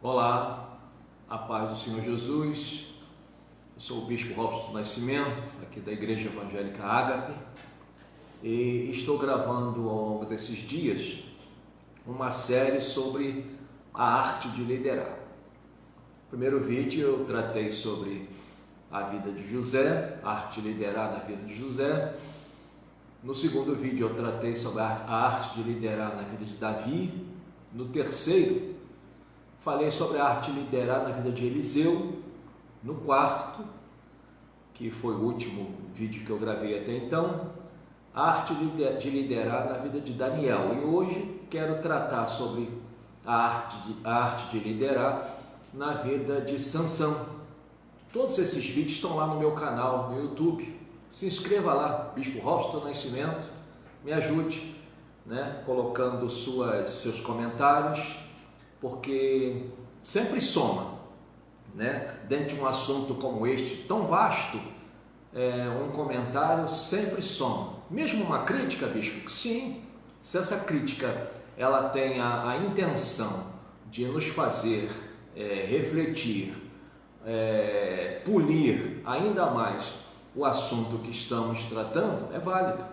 Olá, a paz do Senhor Jesus. Eu sou o Bispo Robson do Nascimento, aqui da Igreja Evangélica Ágape, e estou gravando ao longo desses dias uma série sobre a arte de liderar. No primeiro vídeo eu tratei sobre a vida de José, a arte de liderar na vida de José. No segundo vídeo eu tratei sobre a arte de liderar na vida de Davi. No terceiro, falei sobre a arte de liderar na vida de Eliseu. No quarto, que foi o último vídeo que eu gravei até então, a arte de liderar na vida de Daniel. E hoje quero tratar sobre a arte de liderar na vida de Sansão. Todos esses vídeos estão lá no meu canal, no YouTube. Se inscreva lá, Bispo Robson do Nascimento, me ajude, colocando seus comentários, porque sempre soma, dentro de um assunto como este, tão vasto, um comentário sempre soma. Mesmo uma crítica, Bispo, sim, se essa crítica ela tem a intenção de nos fazer refletir, polir ainda mais o assunto que estamos tratando, é válido,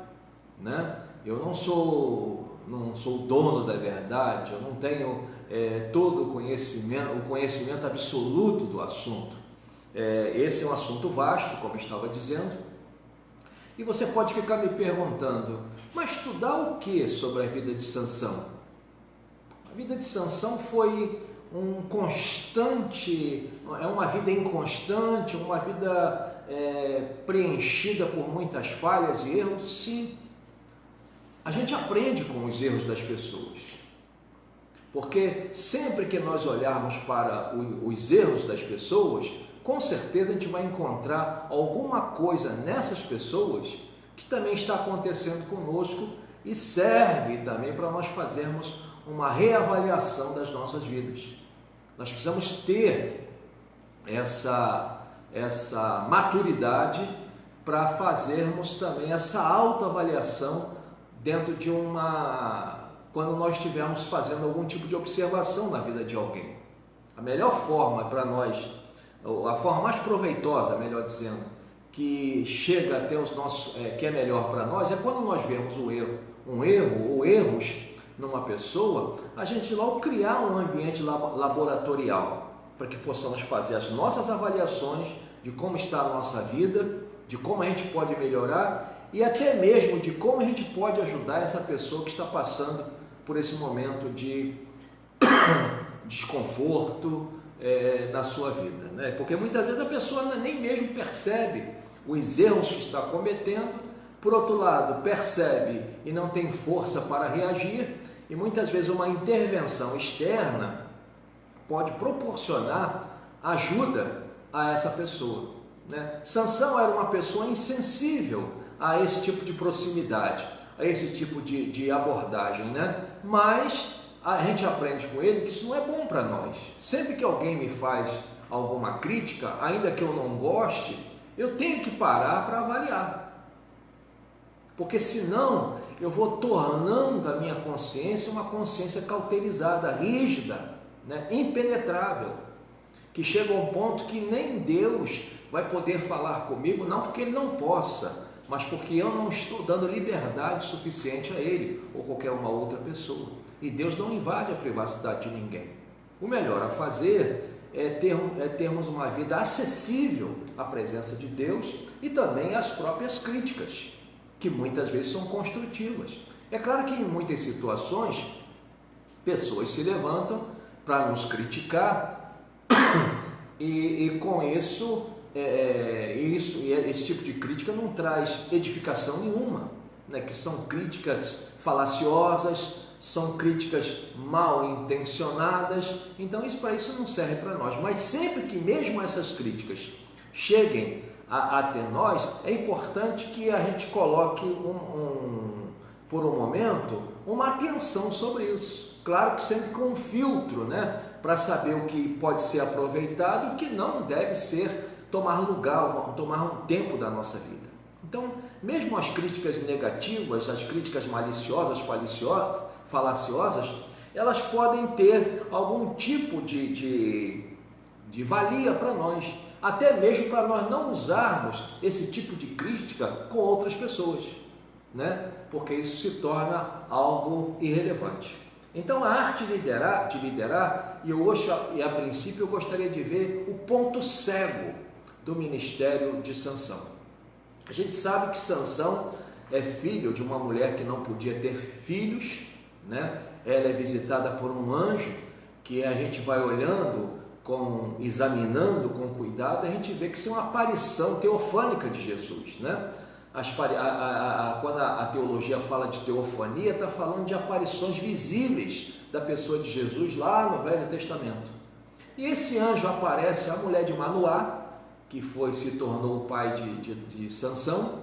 Eu não sou o dono da verdade, eu não tenho todo o conhecimento absoluto do assunto. Esse é um assunto vasto, como eu estava dizendo, e você pode ficar me perguntando, mas estudar o que sobre a vida de Sansão? A vida de Sansão foi uma vida inconstante, uma vida preenchida por muitas falhas e erros? Sim. A gente aprende com os erros das pessoas, porque sempre que nós olharmos para os erros das pessoas, com certeza a gente vai encontrar alguma coisa nessas pessoas que também está acontecendo conosco e serve também para nós fazermos uma reavaliação das nossas vidas. Nós precisamos ter essa maturidade para fazermos também essa autoavaliação dentro de quando nós estivermos fazendo algum tipo de observação na vida de alguém. A melhor forma para nós, a forma mais proveitosa, melhor dizendo, que chega até os nossos, que é melhor para nós, é quando nós vemos um erro ou erros numa pessoa, a gente logo criar um ambiente laboratorial para que possamos fazer as nossas avaliações de como está a nossa vida, de como a gente pode melhorar e até mesmo de como a gente pode ajudar essa pessoa que está passando por esse momento de desconforto na sua vida, Porque muitas vezes a pessoa nem mesmo percebe os erros que está cometendo, por outro lado, percebe e não tem força para reagir, e muitas vezes uma intervenção externa pode proporcionar ajuda a essa pessoa, Sansão era uma pessoa insensível a esse tipo de proximidade, a esse tipo de abordagem, Mas a gente aprende com ele que isso não é bom para nós. Sempre que alguém me faz alguma crítica, ainda que eu não goste, eu tenho que parar para avaliar, porque senão eu vou tornando a minha consciência uma consciência cauterizada, rígida, impenetrável, que chega a um ponto que nem Deus vai poder falar comigo, não porque Ele não possa, mas porque eu não estou dando liberdade suficiente a Ele ou qualquer uma outra pessoa. E Deus não invade a privacidade de ninguém. O melhor a fazer é termos uma vida acessível à presença de Deus e também às próprias críticas, que muitas vezes são construtivas. É claro que em muitas situações, pessoas se levantam para nos criticar e com isso, esse tipo de crítica não traz edificação nenhuma, que são críticas falaciosas, são críticas mal intencionadas, então para isso não serve para nós. Mas sempre que mesmo essas críticas cheguem até nós, é importante que a gente coloque por um momento uma atenção sobre isso. Claro que sempre com um filtro, para saber o que pode ser aproveitado e o que não deve tomar um tempo da nossa vida. Então, mesmo as críticas negativas, as críticas maliciosas, falaciosas, elas podem ter algum tipo de valia para nós, até mesmo para nós não usarmos esse tipo de crítica com outras pessoas, né? Porque isso se torna algo irrelevante. Então a arte de liderar, e a princípio eu gostaria de ver o ponto cego do ministério de Sansão. A gente sabe que Sansão é filho de uma mulher que não podia ter filhos, né? Ela é visitada por um anjo que a gente vai olhando, examinando com cuidado, a gente vê que isso é uma aparição teofânica de Jesus, né? Quando a teologia fala de teofania, está falando de aparições visíveis da pessoa de Jesus lá no Velho Testamento. E esse anjo aparece à mulher de Manoá, que se tornou o pai de Sansão,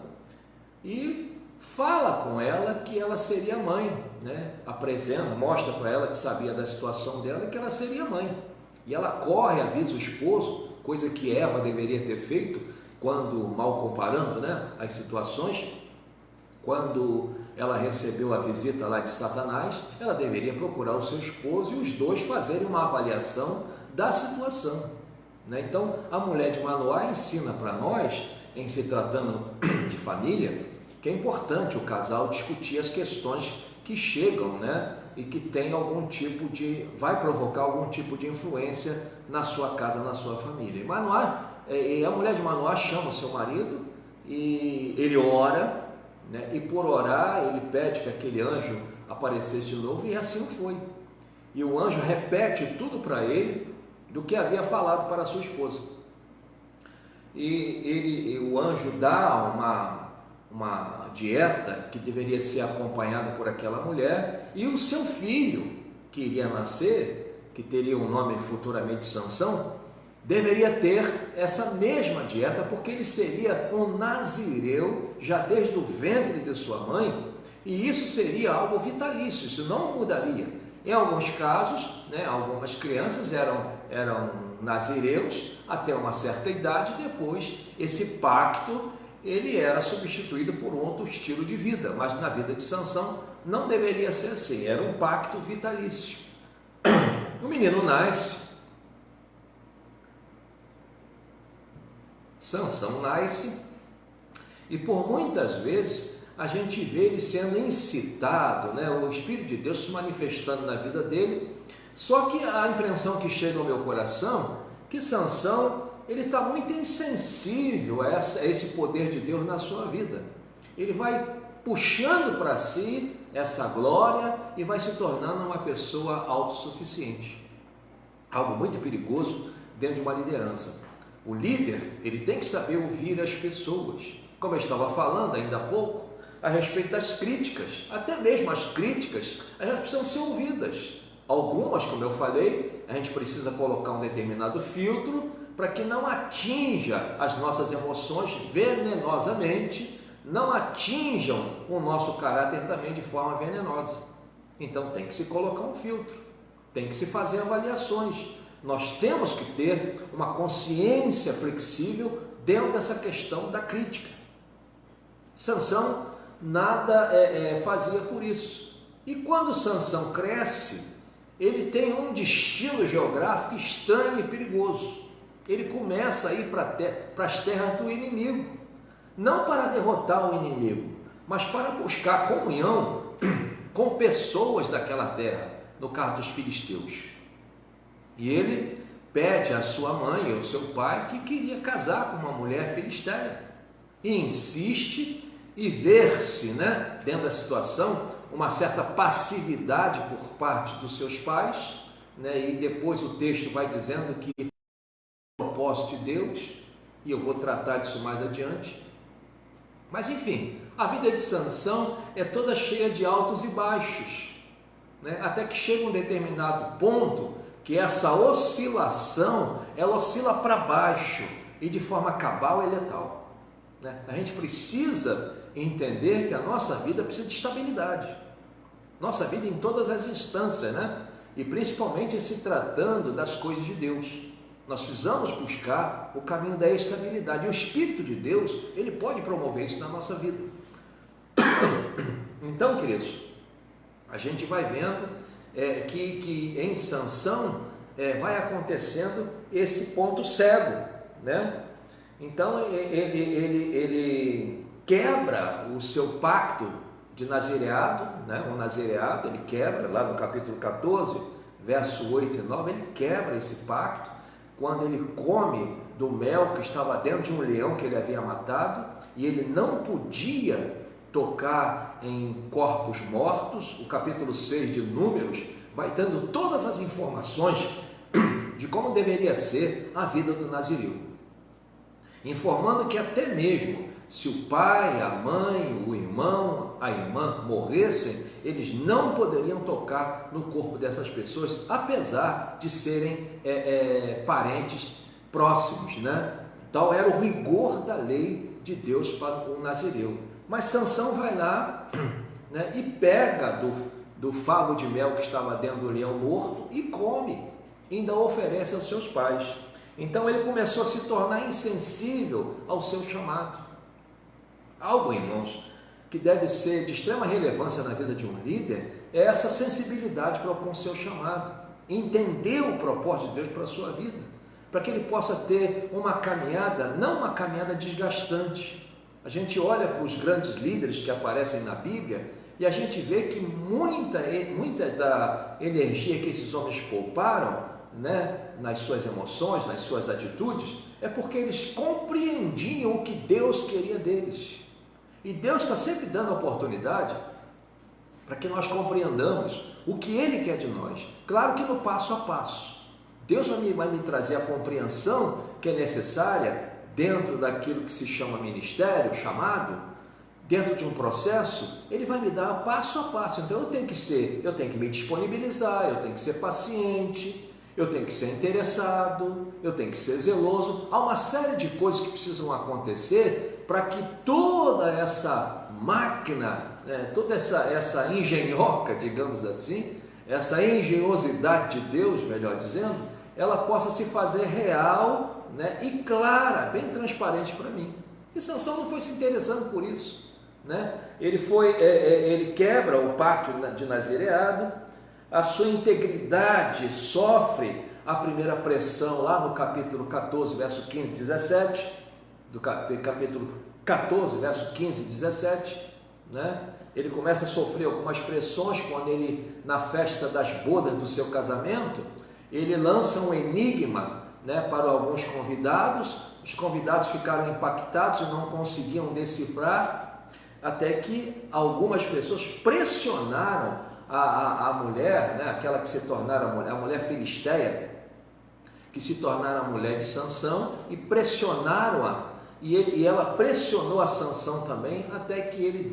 e fala com ela que ela seria mãe, né? Mostra para ela que sabia da situação dela e que ela seria mãe. E ela corre, avisa o esposo, coisa que Eva deveria ter feito, mal comparando, né, as situações, quando ela recebeu a visita lá de Satanás, ela deveria procurar o seu esposo e os dois fazerem uma avaliação da situação, né? Então, a mulher de Manoá ensina para nós, em se tratando de família, que é importante o casal discutir as questões que chegam, né, e que tem vai provocar algum tipo de influência na sua casa, na sua família. E a mulher de Manoá chama o seu marido e ele ora, né, e por orar ele pede que aquele anjo aparecesse de novo, e assim foi. E o anjo repete tudo para ele do que havia falado para a sua esposa. E o anjo dá uma dieta que deveria ser acompanhada por aquela mulher, e o seu filho, que iria nascer, que teria o nome futuramente Sansão, deveria ter essa mesma dieta, porque ele seria um nazireu já desde o ventre de sua mãe, e isso seria algo vitalício, isso não mudaria. Em alguns casos, né, algumas crianças eram nazireus até uma certa idade, depois esse pacto ele era substituído por outro estilo de vida, mas na vida de Sansão não deveria ser assim, era um pacto vitalício. O menino nasce, Sansão nasce, e por muitas vezes a gente vê ele sendo incitado, né, o Espírito de Deus se manifestando na vida dele, só que a impressão que chega ao meu coração é que Sansão ele está muito insensível a esse poder de Deus na sua vida. Ele vai puxando para si essa glória e vai se tornando uma pessoa autossuficiente. Algo muito perigoso dentro de uma liderança. O líder, ele tem que saber ouvir as pessoas. Como eu estava falando ainda há pouco, a respeito das críticas, até mesmo as críticas, elas precisam ser ouvidas. Algumas, como eu falei, a gente precisa colocar um determinado filtro para que não atinja as nossas emoções venenosamente, não atinjam o nosso caráter também de forma venenosa. Então tem que se colocar um filtro, tem que se fazer avaliações. Nós temos que ter uma consciência flexível dentro dessa questão da crítica. Sansão nada fazia por isso. E quando Sansão cresce, ele tem um destino geográfico estranho e perigoso. Ele começa a ir para as terras do inimigo, não para derrotar o inimigo, mas para buscar comunhão com pessoas daquela terra, no caso dos filisteus. E ele pede à sua mãe, ao seu pai, que queria casar com uma mulher filisteia, e insiste, e ver-se, né, dentro da situação, uma certa passividade por parte dos seus pais, né, e depois o texto vai dizendo que propósito de Deus, e eu vou tratar disso mais adiante. Mas enfim, a vida de Sansão é toda cheia de altos e baixos, né? Até que chega um determinado ponto que essa oscilação, ela oscila para baixo e de forma cabal e letal, né? A gente precisa entender que a nossa vida precisa de estabilidade, nossa vida em todas as instâncias, né? E principalmente se tratando das coisas de Deus. Nós precisamos buscar o caminho da estabilidade. E o Espírito de Deus, ele pode promover isso na nossa vida. Então, queridos, a gente vai vendo que em Sansão vai acontecendo esse ponto cego, né? Então ele quebra o seu pacto de nazireado, né? O nazireado ele quebra, lá no capítulo 14, verso 8 e 9, ele quebra esse pacto, quando ele come do mel que estava dentro de um leão que ele havia matado, e ele não podia tocar em corpos mortos. O capítulo 6 de Números vai dando todas as informações de como deveria ser a vida do nazireu, informando que até mesmo se o pai, a mãe, o irmão, a irmã morressem, eles não poderiam tocar no corpo dessas pessoas, apesar de serem parentes próximos, né? Tal era o rigor da lei de Deus para o nazireu. Mas Sansão vai lá, né, e pega do favo de mel que estava dentro do leão morto e come, ainda oferece aos seus pais. Então ele começou a se tornar insensível ao seu chamado. Algo, irmãos, que deve ser de extrema relevância na vida de um líder é essa sensibilidade para com o seu chamado, entender o propósito de Deus para a sua vida, para que ele possa ter uma caminhada, não uma caminhada desgastante. A gente olha para os grandes líderes que aparecem na Bíblia e a gente vê que muita da energia que esses homens pouparam, né, nas suas emoções, nas suas atitudes, é porque eles compreendiam o que Deus queria deles. E Deus está sempre dando oportunidade para que nós compreendamos o que Ele quer de nós. Claro que no passo a passo. Deus vai me trazer a compreensão que é necessária dentro daquilo que se chama ministério, chamado, dentro de um processo. Ele vai me dar passo a passo. Então eu tenho que me disponibilizar, eu tenho que ser paciente, eu tenho que ser interessado, eu tenho que ser zeloso. Há uma série de coisas que precisam acontecer para que toda essa máquina, toda essa engenhoca, digamos assim, essa engenhosidade de Deus, melhor dizendo, ela possa se fazer real, né, e clara, bem transparente para mim. E Sansão não foi se interessando por isso, né? Ele quebra o pacto de nazireado, a sua integridade sofre a primeira pressão lá no capítulo 14, verso 15 e 17, do capítulo 14, verso 15 e 17, né? Ele começa a sofrer algumas pressões quando ele, na festa das bodas do seu casamento, ele lança um enigma, né, para alguns convidados. Os convidados ficaram impactados e não conseguiam decifrar, até que algumas pessoas pressionaram a mulher, né, aquela que se tornara a mulher filisteia, que se tornara a mulher de Sansão, e pressionaram-a, e ela pressionou a Sansão também, até que ele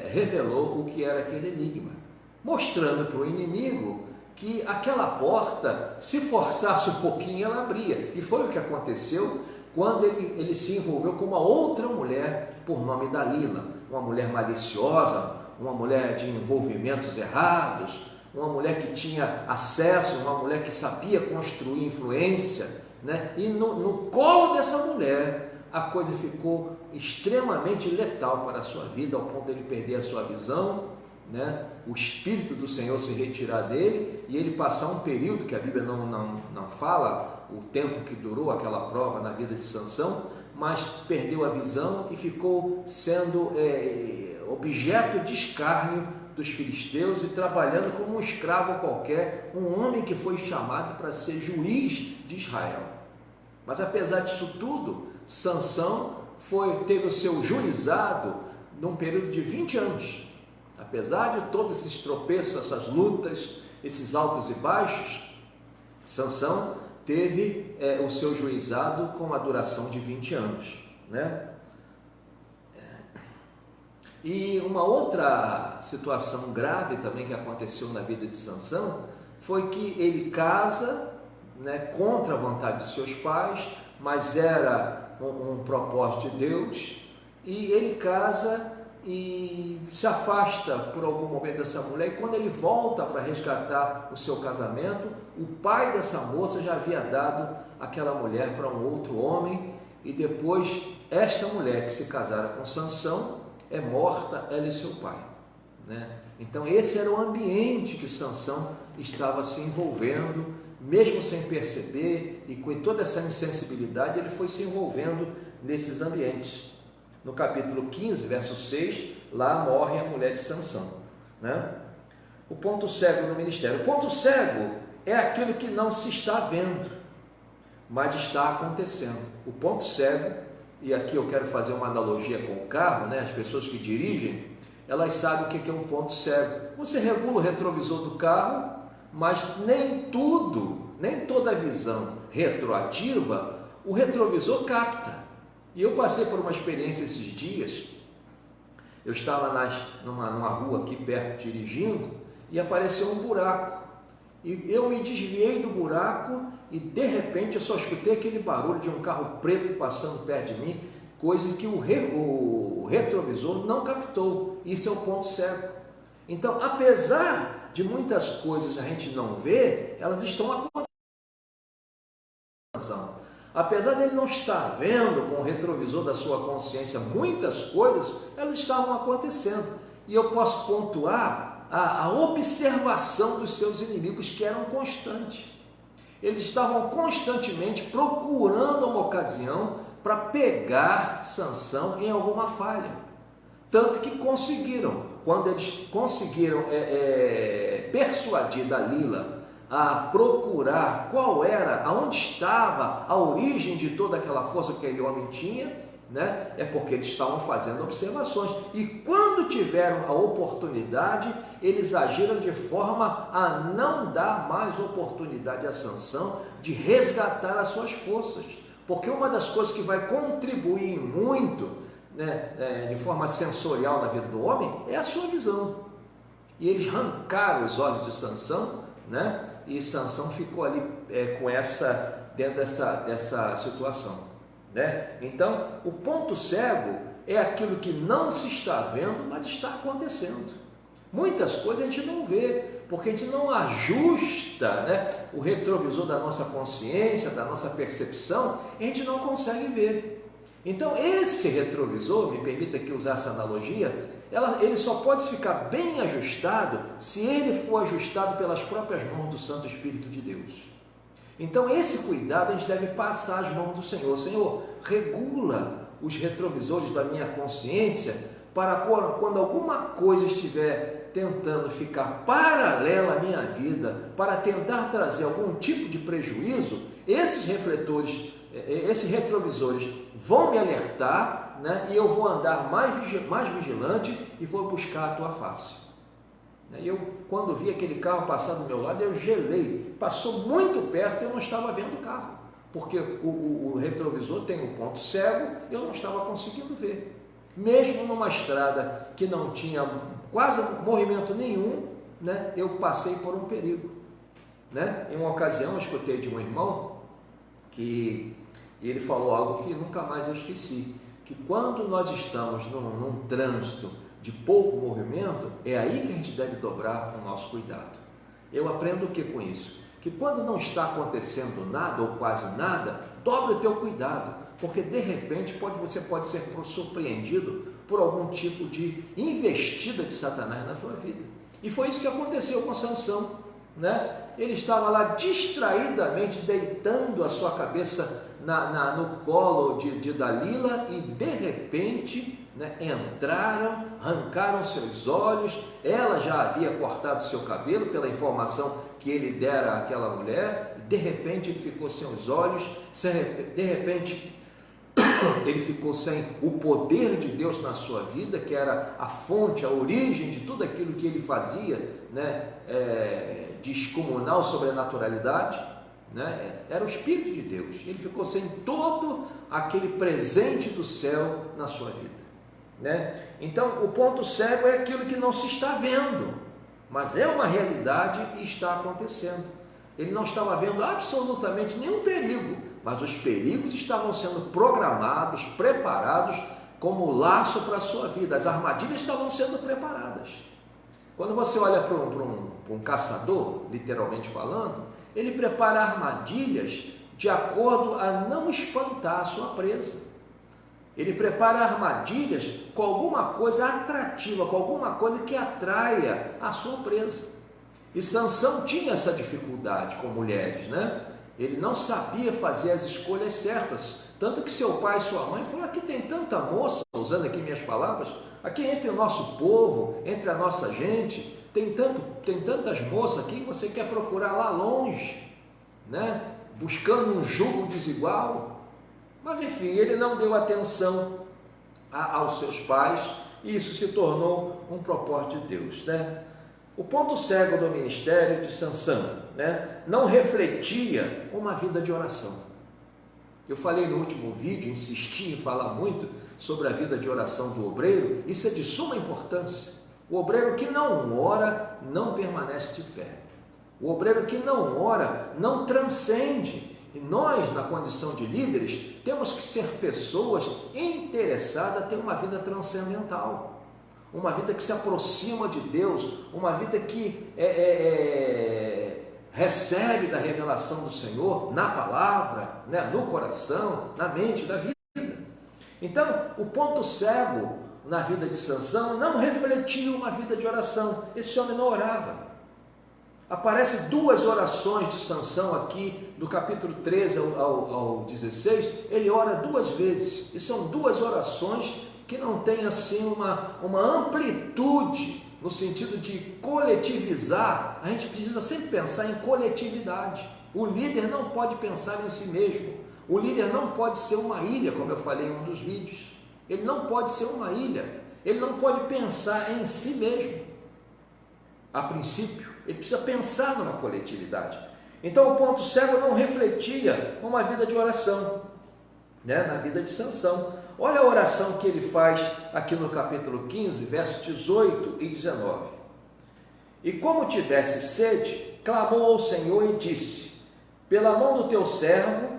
revelou o que era aquele enigma, mostrando para o inimigo que aquela porta, se forçasse um pouquinho, ela abria. E foi o que aconteceu quando ele se envolveu com uma outra mulher por nome Dalila, uma mulher maliciosa, uma mulher de envolvimentos errados, uma mulher que tinha acesso, uma mulher que sabia construir influência, né? E no colo dessa mulher a coisa ficou extremamente letal para a sua vida, ao ponto de ele perder a sua visão, né? O Espírito do Senhor se retirar dele e ele passar um período que a Bíblia não fala o tempo que durou aquela prova na vida de Sansão, mas perdeu a visão e ficou sendo objeto de escárnio dos filisteus e trabalhando como um escravo qualquer, um homem que foi chamado para ser juiz de Israel. Mas apesar disso tudo, Sansão teve o seu juizado num período de 20 anos. Apesar de todos esses tropeços, essas lutas, esses altos e baixos, Sansão teve o seu juizado com a duração de 20 anos, né? E uma outra situação grave também que aconteceu na vida de Sansão foi que ele casa, né, contra a vontade de seus pais, mas era um propósito de Deus, e ele casa e se afasta por algum momento dessa mulher, e quando ele volta para resgatar o seu casamento, o pai dessa moça já havia dado aquela mulher para um outro homem, e depois esta mulher que se casara com Sansão é morta, ela e seu pai, né? Então esse era o ambiente que Sansão estava se envolvendo, mesmo sem perceber, e com toda essa insensibilidade ele foi se envolvendo nesses ambientes. No capítulo 15, verso 6, lá morre a mulher de Sansão, né? O ponto cego no ministério. O ponto cego é aquilo que não se está vendo, mas está acontecendo. O ponto cego, e aqui eu quero fazer uma analogia com o carro, né? As pessoas que dirigem, elas sabem o que é um ponto cego. Você regula o retrovisor do carro, mas nem toda a visão retroativa, o retrovisor capta. E eu passei por uma experiência esses dias. Eu estava numa rua aqui perto dirigindo e apareceu um buraco. E eu me desviei do buraco e de repente eu só escutei aquele barulho de um carro preto passando perto de mim, coisa que o retrovisor não captou. Isso é o ponto cego. Então, apesar de muitas coisas a gente não ver, elas estão acontecendo. Apesar dele não estar vendo com o retrovisor da sua consciência muitas coisas, elas estavam acontecendo. E eu posso pontuar a observação dos seus inimigos, que eram constantes. Eles estavam constantemente procurando uma ocasião para pegar Sansão em alguma falha. Tanto que conseguiram. Quando eles conseguiram persuadir Dalila a procurar qual era, aonde estava a origem de toda aquela força que aquele homem tinha, né? É porque eles estavam fazendo observações. E quando tiveram a oportunidade, eles agiram de forma a não dar mais oportunidade a Sansão de resgatar as suas forças. Porque uma das coisas que vai contribuir muito, né, de forma sensorial na vida do homem é a sua visão. E eles arrancaram os olhos de Sansão, né? E Sansão ficou ali dentro dessa situação, né? Então, o ponto cego é aquilo que não se está vendo, mas está acontecendo. Muitas coisas a gente não vê, porque a gente não ajusta, né, o retrovisor da nossa consciência, da nossa percepção, e a gente não consegue ver. Então, esse retrovisor, me permita aqui usar essa analogia, ele só pode ficar bem ajustado se ele for ajustado pelas próprias mãos do Santo Espírito de Deus. Então, esse cuidado a gente deve passar às mãos do Senhor. Senhor, regula os retrovisores da minha consciência para quando alguma coisa estiver tentando ficar paralela à minha vida, para tentar trazer algum tipo de prejuízo, esses retrovisores vão me alertar, né? E eu vou andar mais vigilante e vou buscar a tua face. Eu, quando vi aquele carro passar do meu lado, eu gelei, passou muito perto e eu não estava vendo o carro, porque o retrovisor tem um ponto cego, eu não estava conseguindo ver. Mesmo numa estrada que não tinha quase movimento nenhum, né, eu passei por um perigo, né? Em uma ocasião eu escutei de um irmão que ele falou algo que nunca mais eu esqueci, que quando nós estamos num trânsito de pouco movimento, é aí que a gente deve dobrar o nosso cuidado. Eu aprendo o que com isso? Que quando não está acontecendo nada ou quase nada, dobre o teu cuidado, porque de repente você pode ser surpreendido por algum tipo de investida de Satanás na tua vida. E foi isso que aconteceu com Sansão, né? Ele estava lá distraidamente deitando a sua cabeça no colo de Dalila e de repente, né, entraram, arrancaram seus olhos. Ela já havia cortado seu cabelo pela informação que ele dera àquela mulher. De repente ele ficou sem os olhos, de repente ele ficou sem o poder de Deus na sua vida, que era a fonte, a origem de tudo aquilo que ele fazia, né, de excomunar sobrenaturalidade, né? Era o Espírito de Deus. Ele ficou sem todo aquele presente do céu na sua vida, né? Então, o ponto cego é aquilo que não se está vendo, mas é uma realidade e está acontecendo. Ele não estava vendo absolutamente nenhum perigo, mas os perigos estavam sendo programados, preparados como laço para a sua vida. As armadilhas estavam sendo preparadas. Quando você olha para um caçador, literalmente falando, ele prepara armadilhas de acordo a não espantar a sua presa. Ele prepara armadilhas com alguma coisa atrativa, com alguma coisa que atraia a sua presa. E Sansão tinha essa dificuldade com mulheres, né? Ele não sabia fazer as escolhas certas. Tanto que seu pai e sua mãe falaram: aqui tem tanta moça, usando aqui minhas palavras, aqui entre o nosso povo, entre a nossa gente, tem tantas moças aqui que você quer procurar lá longe, né? Buscando um jugo desigual. Mas enfim, ele não deu atenção aos seus pais e isso se tornou um propósito de Deus, né? O ponto cego do ministério de Sansão, né, não refletia uma vida de oração. Eu falei no último vídeo, insisti em falar muito sobre a vida de oração do obreiro. Isso é de suma importância. O obreiro que não ora não permanece de pé. O obreiro que não ora não transcende. E nós, na condição de líderes, temos que ser pessoas interessadas a ter uma vida transcendental, uma vida que se aproxima de Deus, uma vida que recebe da revelação do Senhor na palavra, né, no coração, na mente, da vida. Então, o ponto cego na vida de Sansão não refletia uma vida de oração. Esse homem não orava. Aparece duas orações de Sansão aqui, do capítulo 13 ao 16, ele ora duas vezes, e são duas orações que não têm assim uma amplitude, no sentido de coletivizar. A gente precisa sempre pensar em coletividade. O líder não pode pensar em si mesmo, o líder não pode ser uma ilha, como eu falei em um dos vídeos, ele não pode ser uma ilha, ele não pode pensar em si mesmo, a princípio. Ele precisa pensar numa coletividade. Então o ponto cego não refletia uma vida de oração, né, na vida de Sansão. Olha a oração que ele faz aqui no capítulo 15, versos 18 e 19. E como tivesse sede, clamou ao Senhor e disse: pela mão do teu servo,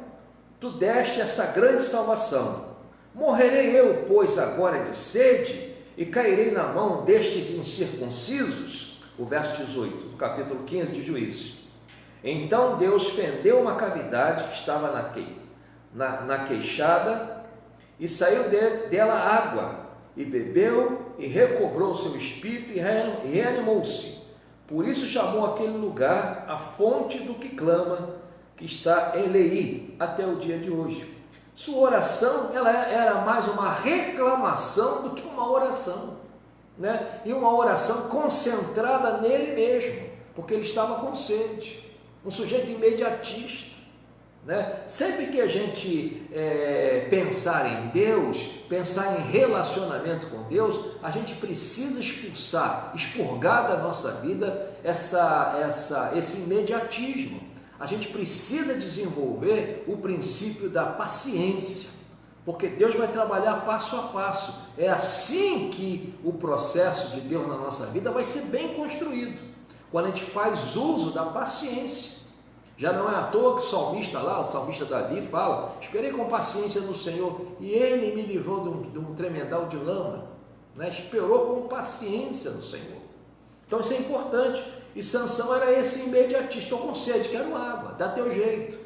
tu deste essa grande salvação. Morrerei eu, pois, agora de sede, e cairei na mão destes incircuncisos? O verso 18, do capítulo 15 de Juízes. Então Deus fendeu uma cavidade que estava na queixada, e saiu dela água, e bebeu, e recobrou seu espírito, e reanimou-se. Por isso chamou aquele lugar a fonte do que clama, que está em Leí, até o dia de hoje. Sua oração ela era mais uma reclamação do que uma oração, né? E uma oração concentrada nele mesmo, porque ele estava com sede, um sujeito imediatista, né? Sempre que a gente pensar em Deus, pensar em relacionamento com Deus, a gente precisa expurgar da nossa vida esse imediatismo. A gente precisa desenvolver o princípio da paciência, porque Deus vai trabalhar passo a passo. É assim que o processo de Deus na nossa vida vai ser bem construído, quando a gente faz uso da paciência. Já não é à toa que o salmista Davi fala: esperei com paciência no Senhor, e Ele me livrou de um tremendal de lama, né? Esperou com paciência no Senhor. Então isso é importante. E Sansão era esse imediatista: estou com sede, quero água, dá teu jeito.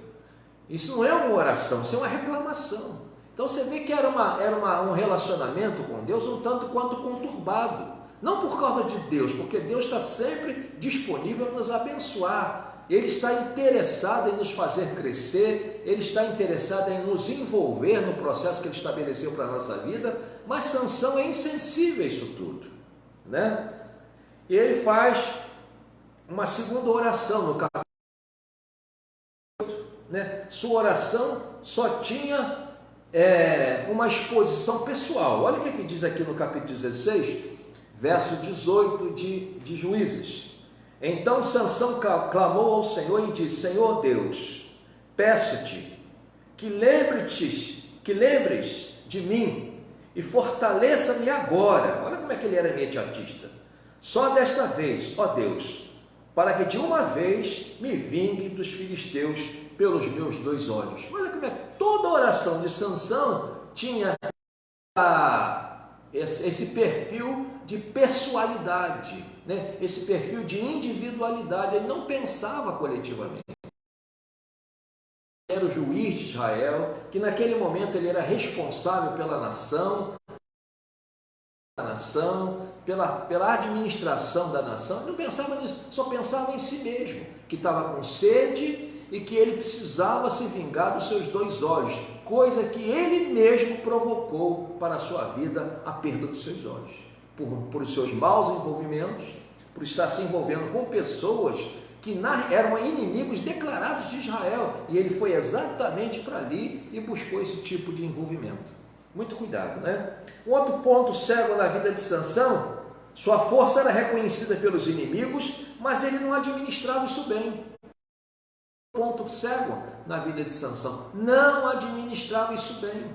Isso não é uma oração, isso é uma reclamação. Então você vê que era um relacionamento com Deus um tanto quanto conturbado. Não por causa de Deus, porque Deus está sempre disponível a nos abençoar. Ele está interessado em nos fazer crescer, Ele está interessado em nos envolver no processo que Ele estabeleceu para a nossa vida, mas Sansão é insensível a isso tudo, né? E ele faz uma segunda oração no capítulo, né? Sua oração só tinha uma exposição pessoal. Olha o que diz aqui no capítulo 16, verso 18 de Juízes. Então Sansão clamou ao Senhor e disse: Senhor Deus, peço-te que lembres de mim e fortaleça-me agora. Olha como é que ele era imediatista. Só desta vez, ó Deus, para que de uma vez me vingue dos filisteus pelos meus 2 olhos. Olha como é que toda a oração de Sansão tinha esse perfil de pessoalidade, né? Esse perfil de individualidade. Ele não pensava coletivamente. era o juiz de Israel, que naquele momento ele era responsável pela nação, pela administração da nação. Ele não pensava nisso, só pensava em si mesmo, que estava com sede e que ele precisava se vingar dos seus 2 olhos, coisa que ele mesmo provocou para a sua vida, a perda dos seus olhos, por os seus maus envolvimentos, por estar se envolvendo com pessoas que eram inimigos declarados de Israel, e ele foi exatamente para ali e buscou esse tipo de envolvimento. Muito cuidado, né? Um outro ponto cego na vida de Sansão: sua força era reconhecida pelos inimigos, mas ele não administrava isso bem. Ponto cego na vida de Sansão: não administrava isso bem.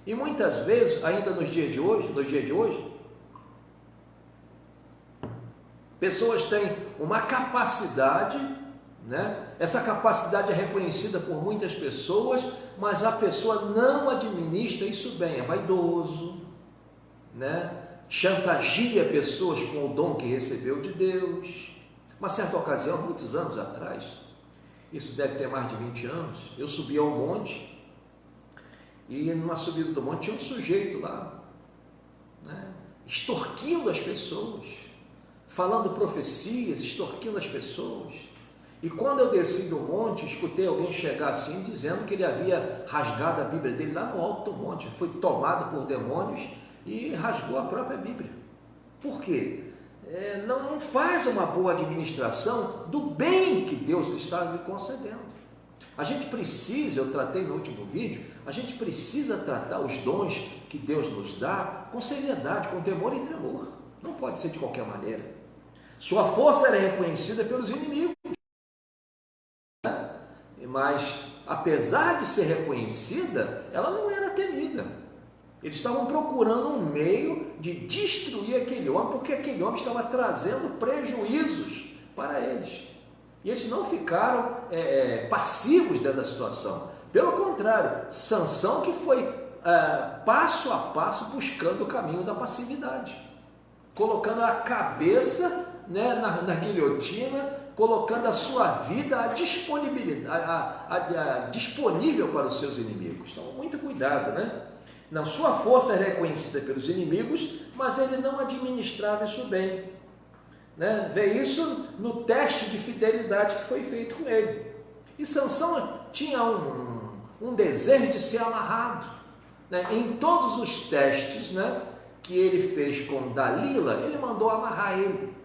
E muitas vezes, ainda nos dias de hoje, pessoas têm uma capacidade, né? Essa capacidade é reconhecida por muitas pessoas, mas a pessoa não administra isso bem, é vaidoso, né? Chantageia pessoas com o dom que recebeu de Deus. Uma certa ocasião, muitos anos atrás, isso deve ter mais de 20 anos, eu subi ao monte, e numa subida do monte tinha um sujeito lá, né? Extorquindo as pessoas, falando profecias, extorquindo as pessoas. E quando eu desci do monte, escutei alguém chegar assim, dizendo que ele havia rasgado a Bíblia dele lá no alto do monte, foi tomado por demônios e rasgou a própria Bíblia. Por quê? Não faz uma boa administração do bem que Deus está lhe concedendo. A gente precisa, eu tratei no último vídeo, a gente precisa tratar os dons que Deus nos dá com seriedade, com temor e tremor. Não pode ser de qualquer maneira. Sua força era reconhecida pelos inimigos, mas apesar de ser reconhecida, ela não era temida. Eles estavam procurando um meio de destruir aquele homem, porque aquele homem estava trazendo prejuízos para eles. E eles não ficaram passivos dentro da situação. Pelo contrário, Sansão que foi passo a passo buscando o caminho da passividade, colocando a cabeça, né, na guilhotina, colocando a sua vida disponível para os seus inimigos. Então, muito cuidado, né? Não, sua força é reconhecida pelos inimigos, mas ele não administrava isso bem, né? Vê isso no teste de fidelidade que foi feito com ele. E Sansão tinha um desejo de ser amarrado, né? Em todos os testes, né, que ele fez com Dalila, ele mandou amarrar ele.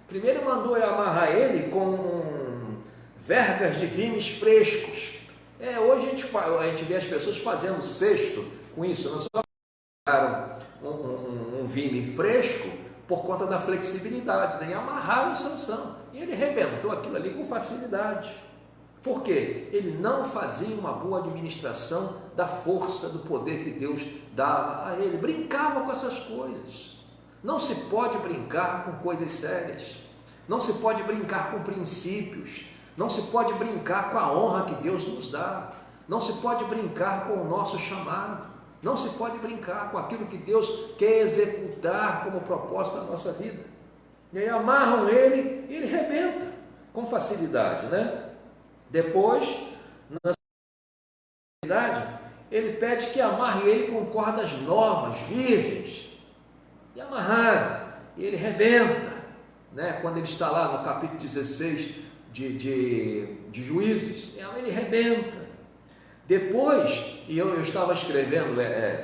Primeiro mandou amarrar ele com vergas de vimes frescos. Hoje a gente vê as pessoas fazendo cesto com isso. Não só pegaram um vime fresco por conta da flexibilidade, né? E amarraram Sansão. E ele arrebentou aquilo ali com facilidade. Por quê? Ele não fazia uma boa administração da força, do poder que Deus dava a ele. Brincava com essas coisas. Não se pode brincar com coisas sérias, não se pode brincar com princípios, não se pode brincar com a honra que Deus nos dá, não se pode brincar com o nosso chamado, não se pode brincar com aquilo que Deus quer executar como propósito da nossa vida. E aí amarram ele e ele rebenta com facilidade, né? Depois, na facilidade, ele pede que amarre ele com cordas novas, virgens. E amarraram, e ele rebenta, né? Quando ele está lá no capítulo 16 de Juízes, ele rebenta. Depois, e eu estava escrevendo,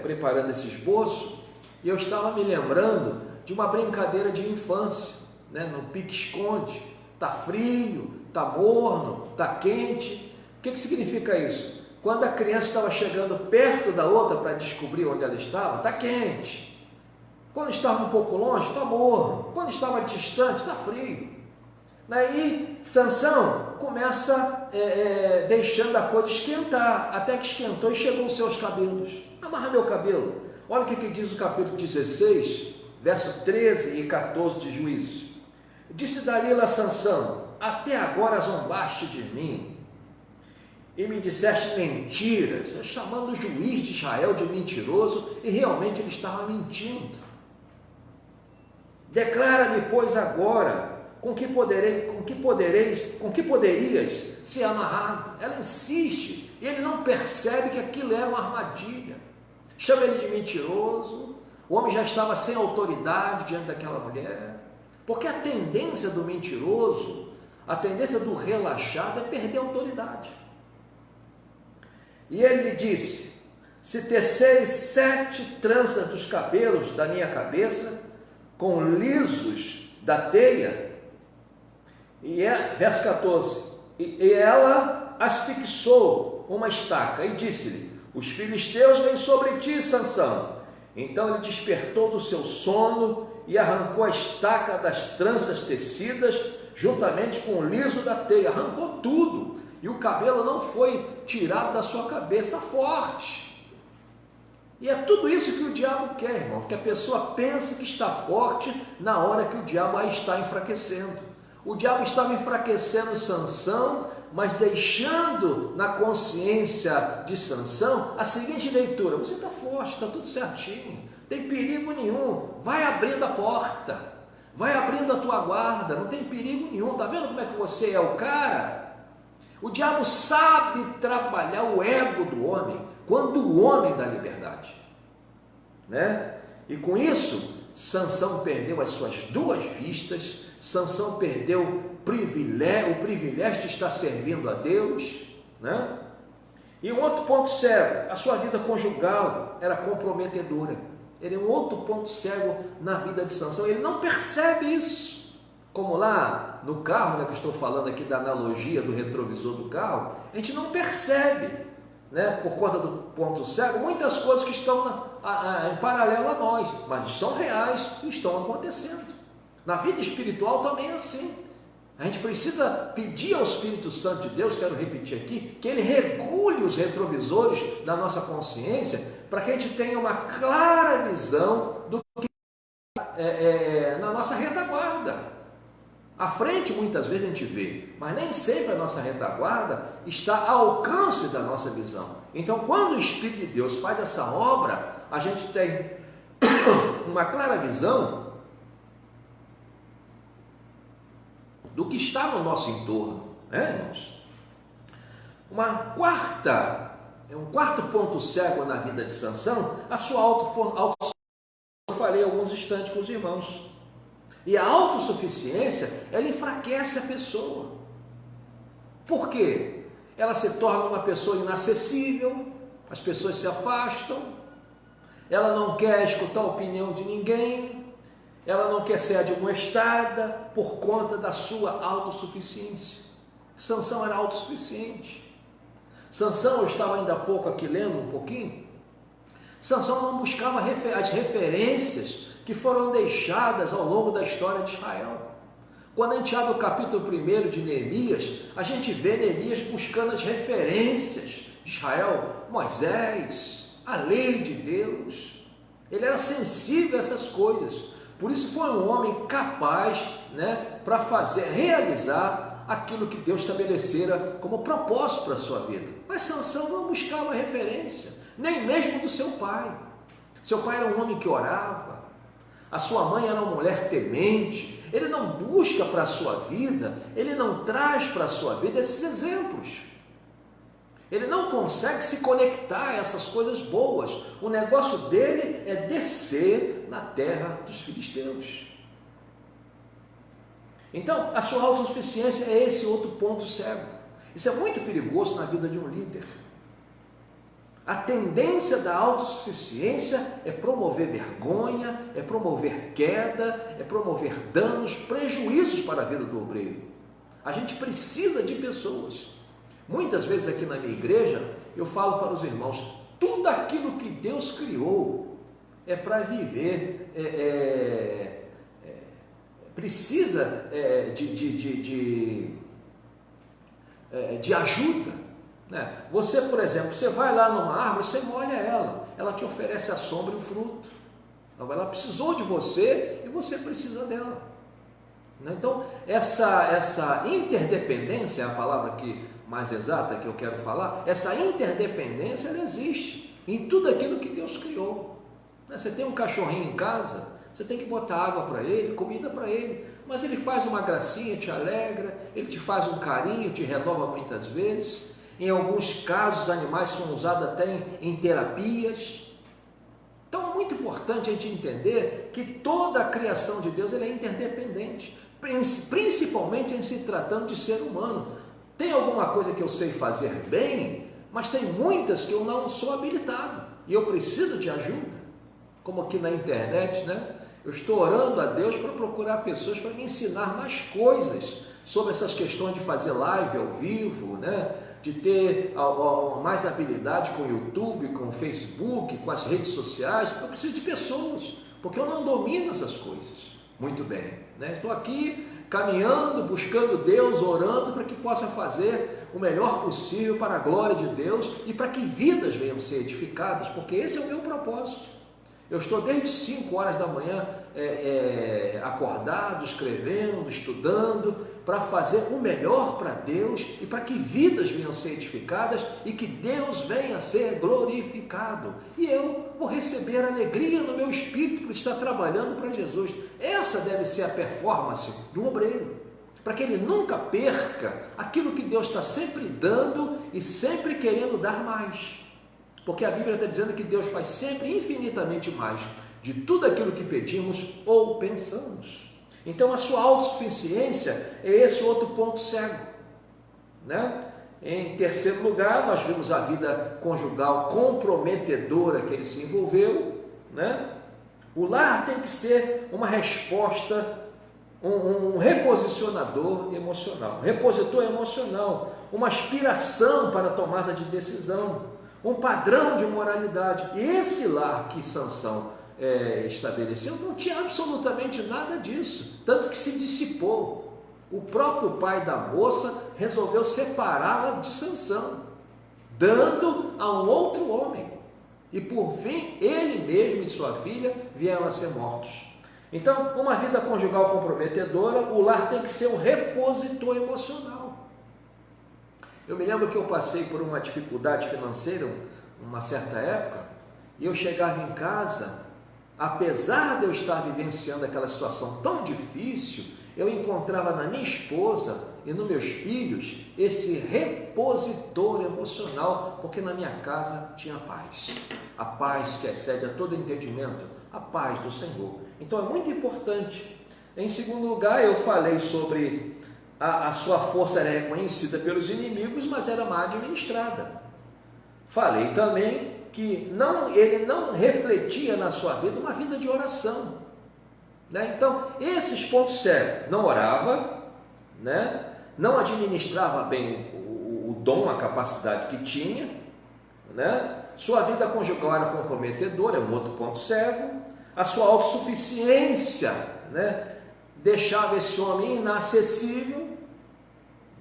preparando esse esboço, e eu estava me lembrando de uma brincadeira de infância, né? No pique-esconde. Está frio, está morno, está quente. O que significa isso? Quando a criança estava chegando perto da outra para descobrir onde ela estava, está quente. Quando estava um pouco longe, está morno. Quando estava distante, está frio. Daí, Sansão começa deixando a coisa esquentar, até que esquentou e chegou os seus cabelos. Amarra meu cabelo. Olha o que diz o capítulo 16, verso 13 e 14 de Juízes. Disse Dalila a Sansão: até agora zombaste de mim e me disseste mentiras, chamando o juiz de Israel de mentiroso, e realmente ele estava mentindo. Declara-me, pois, agora com que poderias ser amarrado? Ela insiste, e ele não percebe que aquilo era uma armadilha. Chama ele de mentiroso. O homem já estava sem autoridade diante daquela mulher, porque a tendência do mentiroso, a tendência do relaxado é perder a autoridade. E ele lhe disse: se teceres 7 tranças dos cabelos da minha cabeça, com lisos da teia, verso 14, e ela as fixou uma estaca, e disse-lhe: os filisteus vêm sobre ti, Sansão. Então ele despertou do seu sono e arrancou a estaca das tranças tecidas, juntamente com o liso da teia, arrancou tudo, e o cabelo não foi tirado da sua cabeça, está forte. E é tudo isso que o diabo quer, irmão, que a pessoa pense que está forte na hora que o diabo a está enfraquecendo. O diabo estava enfraquecendo Sansão, mas deixando na consciência de Sansão a seguinte leitura: você está forte, está tudo certinho, não tem perigo nenhum, vai abrindo a porta, vai abrindo a tua guarda, não tem perigo nenhum, está vendo como é que você é o cara? O diabo sabe trabalhar o ego do homem quando o homem dá liberdade, né? E com isso, Sansão perdeu as suas 2 vistas, Sansão perdeu o privilégio de estar servindo a Deus, né? E um outro ponto cego: a sua vida conjugal era comprometedora. Ele é um outro ponto cego na vida de Sansão, ele não percebe isso. Como lá no carro, né, que eu estou falando aqui da analogia do retrovisor do carro, a gente não percebe, né, por conta do ponto cego, muitas coisas que estão em paralelo a nós, mas são reais e estão acontecendo. Na vida espiritual também é assim. A gente precisa pedir ao Espírito Santo de Deus, quero repetir aqui, que ele regule os retrovisores da nossa consciência, para que a gente tenha uma clara visão do que na nossa retaguarda. À frente, muitas vezes a gente vê, mas nem sempre a nossa retaguarda está ao alcance da nossa visão. Então, quando o Espírito de Deus faz essa obra, a gente tem uma clara visão do que está no nosso entorno, né, irmãos? Um quarto ponto cego na vida de Sansão, a sua autossuficiência. Eu falei há alguns instantes com os irmãos. E a autossuficiência, ela enfraquece a pessoa. Por quê? Ela se torna uma pessoa inacessível, as pessoas se afastam, ela não quer escutar a opinião de ninguém, ela não quer ser admoestada por conta da sua autossuficiência. Sansão era autossuficiente. Sansão, eu estava ainda há pouco aqui lendo um pouquinho, Sansão não buscava as referências que foram deixadas ao longo da história de Israel. Quando a gente abre o capítulo 1 de Neemias, a gente vê Neemias buscando as referências de Israel, Moisés, a lei de Deus. Ele era sensível a essas coisas. Por isso foi um homem capaz, né, para realizar aquilo que Deus estabelecera como propósito para a sua vida. Mas Sansão não buscava referência, nem mesmo do seu pai. Seu pai era um homem que orava, a sua mãe era uma mulher temente. Ele não busca para a sua vida, ele não traz para a sua vida esses exemplos. Ele não consegue se conectar a essas coisas boas. O negócio dele é descer na terra dos filisteus. Então, a sua autossuficiência é esse outro ponto cego. Isso é muito perigoso na vida de um líder. A tendência da autossuficiência é promover vergonha, é promover queda, é promover danos, prejuízos para a vida do obreiro. A gente precisa de pessoas. Muitas vezes aqui na minha igreja, eu falo para os irmãos, tudo aquilo que Deus criou é para viver, precisa de ajuda. Você, por exemplo, você vai lá numa árvore, você molha ela te oferece a sombra e o fruto. Ela precisou de você e você precisa dela. Então, essa interdependência é a palavra mais exata que eu quero falar. Essa interdependência, ela existe em tudo aquilo que Deus criou. Você tem um cachorrinho em casa, Você tem que botar água para ele, comida para ele, mas ele faz uma gracinha, te alegra, ele te faz um carinho, te renova muitas vezes. Em alguns casos, os animais são usados até em terapias. Então é muito importante a gente entender que toda a criação de Deus ela é interdependente, principalmente em se tratando de ser humano. Tem alguma coisa que eu sei fazer bem, mas tem muitas que eu não sou habilitado e eu preciso de ajuda. Como aqui na internet, né? Eu estou orando a Deus para procurar pessoas para me ensinar mais coisas sobre essas questões de fazer live ao vivo, né? De ter mais habilidade com o YouTube, com o Facebook, com as redes sociais. Eu preciso de pessoas, porque eu não domino essas coisas muito bem, né? Estou aqui caminhando, buscando Deus, orando para que possa fazer o melhor possível para a glória de Deus e para que vidas venham ser edificadas, porque esse é o meu propósito. Eu estou desde 5 horas da manhã acordado, escrevendo, estudando, para fazer o melhor para Deus e para que vidas venham ser edificadas e que Deus venha ser glorificado. E eu vou receber alegria no meu espírito por estar trabalhando para Jesus. Essa deve ser a performance do obreiro, para que ele nunca perca aquilo que Deus está sempre dando e sempre querendo dar mais. Porque a Bíblia está dizendo que Deus faz sempre infinitamente mais de tudo aquilo que pedimos ou pensamos. Então a sua autossuficiência é esse outro ponto cego, né? Em terceiro lugar, nós vimos a vida conjugal comprometedora que ele se envolveu, né? O lar tem que ser uma resposta, um reposicionador emocional, repositor emocional, uma aspiração para a tomada de decisão, um padrão de moralidade. E esse lar que Sansão estabeleceu não tinha absolutamente nada disso, tanto que se dissipou. O próprio pai da moça resolveu separá-la de Sansão, dando a um outro homem, e por fim ele mesmo e sua filha vieram a ser mortos. Então, uma vida conjugal comprometedora, o lar tem que ser um repositor emocional. Eu me lembro que eu passei por uma dificuldade financeira uma certa época, e eu chegava em casa, apesar de eu estar vivenciando aquela situação tão difícil, eu encontrava na minha esposa e nos meus filhos esse repositor emocional, porque na minha casa tinha paz, a paz que excede a todo entendimento, a paz do Senhor. Então é muito importante. Em segundo lugar, eu falei sobre a sua força era reconhecida pelos inimigos, mas era mal administrada. Falei também que ele não refletia na sua vida uma vida de oração, né? Então, esses pontos sérios: não orava, né? Não administrava bem o dom, a capacidade que tinha, né? Sua vida conjugal era comprometedora, é um outro ponto cego. A sua autossuficiência, né? Deixava esse homem inacessível,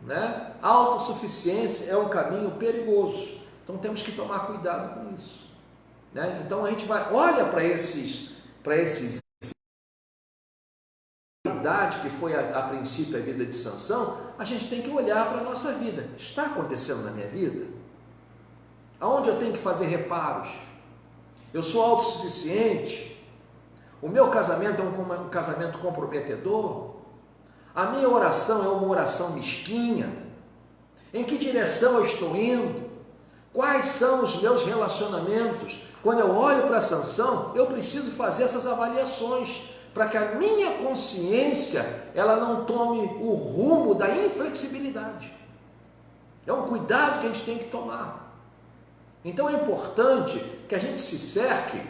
né? A autossuficiência é um caminho perigoso, então temos que tomar cuidado com isso, né? Então a gente olha para esses que foi a princípio a vida de Sansão, a gente tem que olhar para a nossa vida. Está acontecendo na minha vida? Aonde eu tenho que fazer reparos? Eu sou autossuficiente? O meu casamento é um casamento comprometedor? A minha oração é uma oração mesquinha? Em que direção eu estou indo? Quais são os meus relacionamentos? Quando eu olho para Sansão, eu preciso fazer essas avaliações, para que a minha consciência ela não tome o rumo da inflexibilidade. É um cuidado que a gente tem que tomar. Então é importante que a gente se cerque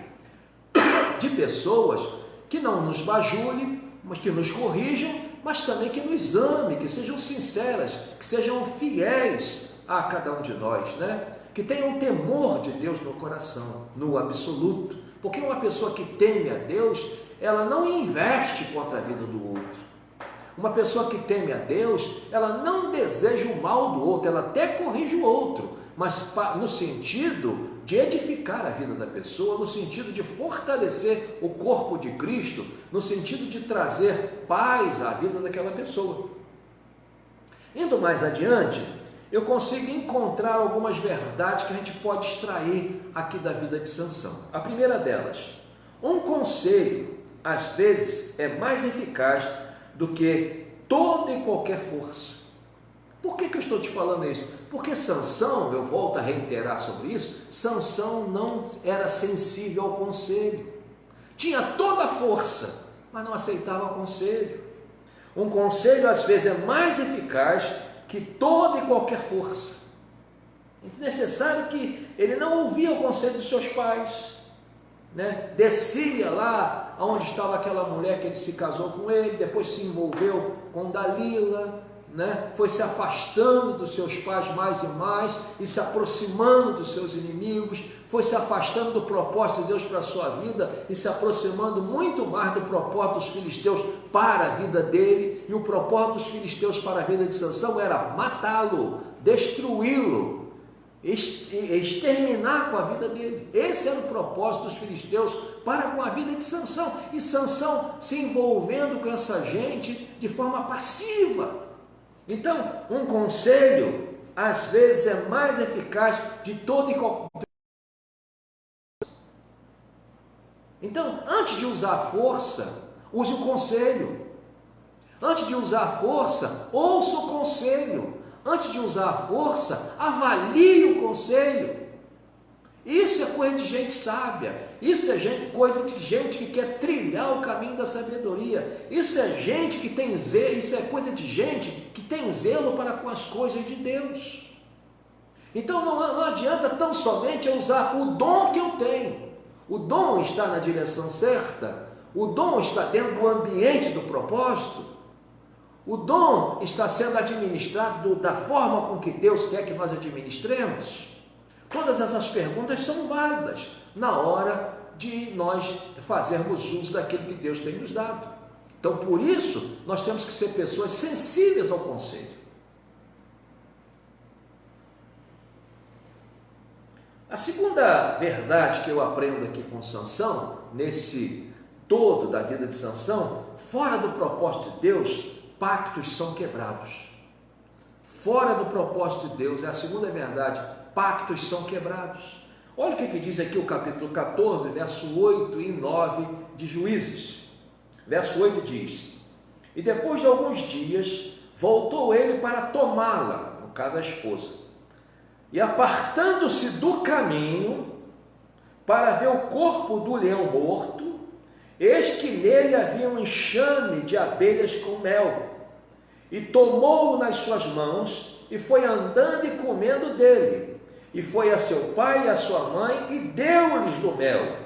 de pessoas que não nos bajulem, mas que nos corrijam, mas também que nos amem, que sejam sinceras, que sejam fiéis a cada um de nós, né? Que tenham temor de Deus no coração, no absoluto. Porque uma pessoa que teme a Deus, ela não investe contra a vida do outro. Uma pessoa que teme a Deus, ela não deseja o mal do outro, ela até corrige o outro, mas no sentido de edificar a vida da pessoa, no sentido de fortalecer o corpo de Cristo, no sentido de trazer paz à vida daquela pessoa. Indo mais adiante, eu consigo encontrar algumas verdades que a gente pode extrair aqui da vida de Sansão. A primeira delas: um conselho às vezes, é mais eficaz do que toda e qualquer força. Por que eu estou te falando isso? Porque Sansão, eu volto a reiterar sobre isso, Sansão não era sensível ao conselho. Tinha toda a força, mas não aceitava conselho. Um conselho, às vezes, é mais eficaz que toda e qualquer força. É necessário que ele não ouvia o conselho dos seus pais, né? Descia lá onde estava aquela mulher que ele se casou com ele, depois se envolveu com Dalila, né? Foi se afastando dos seus pais mais e mais e se aproximando dos seus inimigos, foi se afastando do propósito de Deus para a sua vida e se aproximando muito mais do propósito dos filisteus para a vida dele. E o propósito dos filisteus para a vida de Sansão era matá-lo, destruí-lo, exterminar com a vida dele. Esse era o propósito dos filisteus para com a vida de Sansão. E Sansão se envolvendo com essa gente de forma passiva. Então, um conselho, às vezes, é mais eficaz de todo e qualquer. Então, antes de usar a força, use o conselho. Antes de usar a força, ouça o conselho. Antes de usar a força, avalie o conselho. Isso é coisa de gente sábia. Isso é coisa de gente que quer trilhar o caminho da sabedoria. Isso é gente que tem zelo. Isso é coisa de gente que tem zelo para com as coisas de Deus. Então não adianta tão somente eu usar o dom que eu tenho. O dom está na direção certa. O dom está dentro do ambiente do propósito. O dom está sendo administrado da forma com que Deus quer que nós administremos. Todas essas perguntas são válidas na hora de nós fazermos uso daquilo que Deus tem nos dado. Então, por isso, nós temos que ser pessoas sensíveis ao conselho. A segunda verdade que eu aprendo aqui com Sansão, nesse todo da vida de Sansão, fora do propósito de Deus, pactos são quebrados. Fora do propósito de Deus, é a segunda verdade, pactos são quebrados. Olha o que diz aqui o capítulo 14, verso 8 e 9 de Juízes. Verso 8 diz: e depois de alguns dias, voltou ele para tomá-la, no caso a esposa, e apartando-se do caminho, para ver o corpo do leão morto, eis que nele havia um enxame de abelhas com mel, e tomou-o nas suas mãos, e foi andando e comendo dele, e foi a seu pai e a sua mãe, e deu-lhes do mel,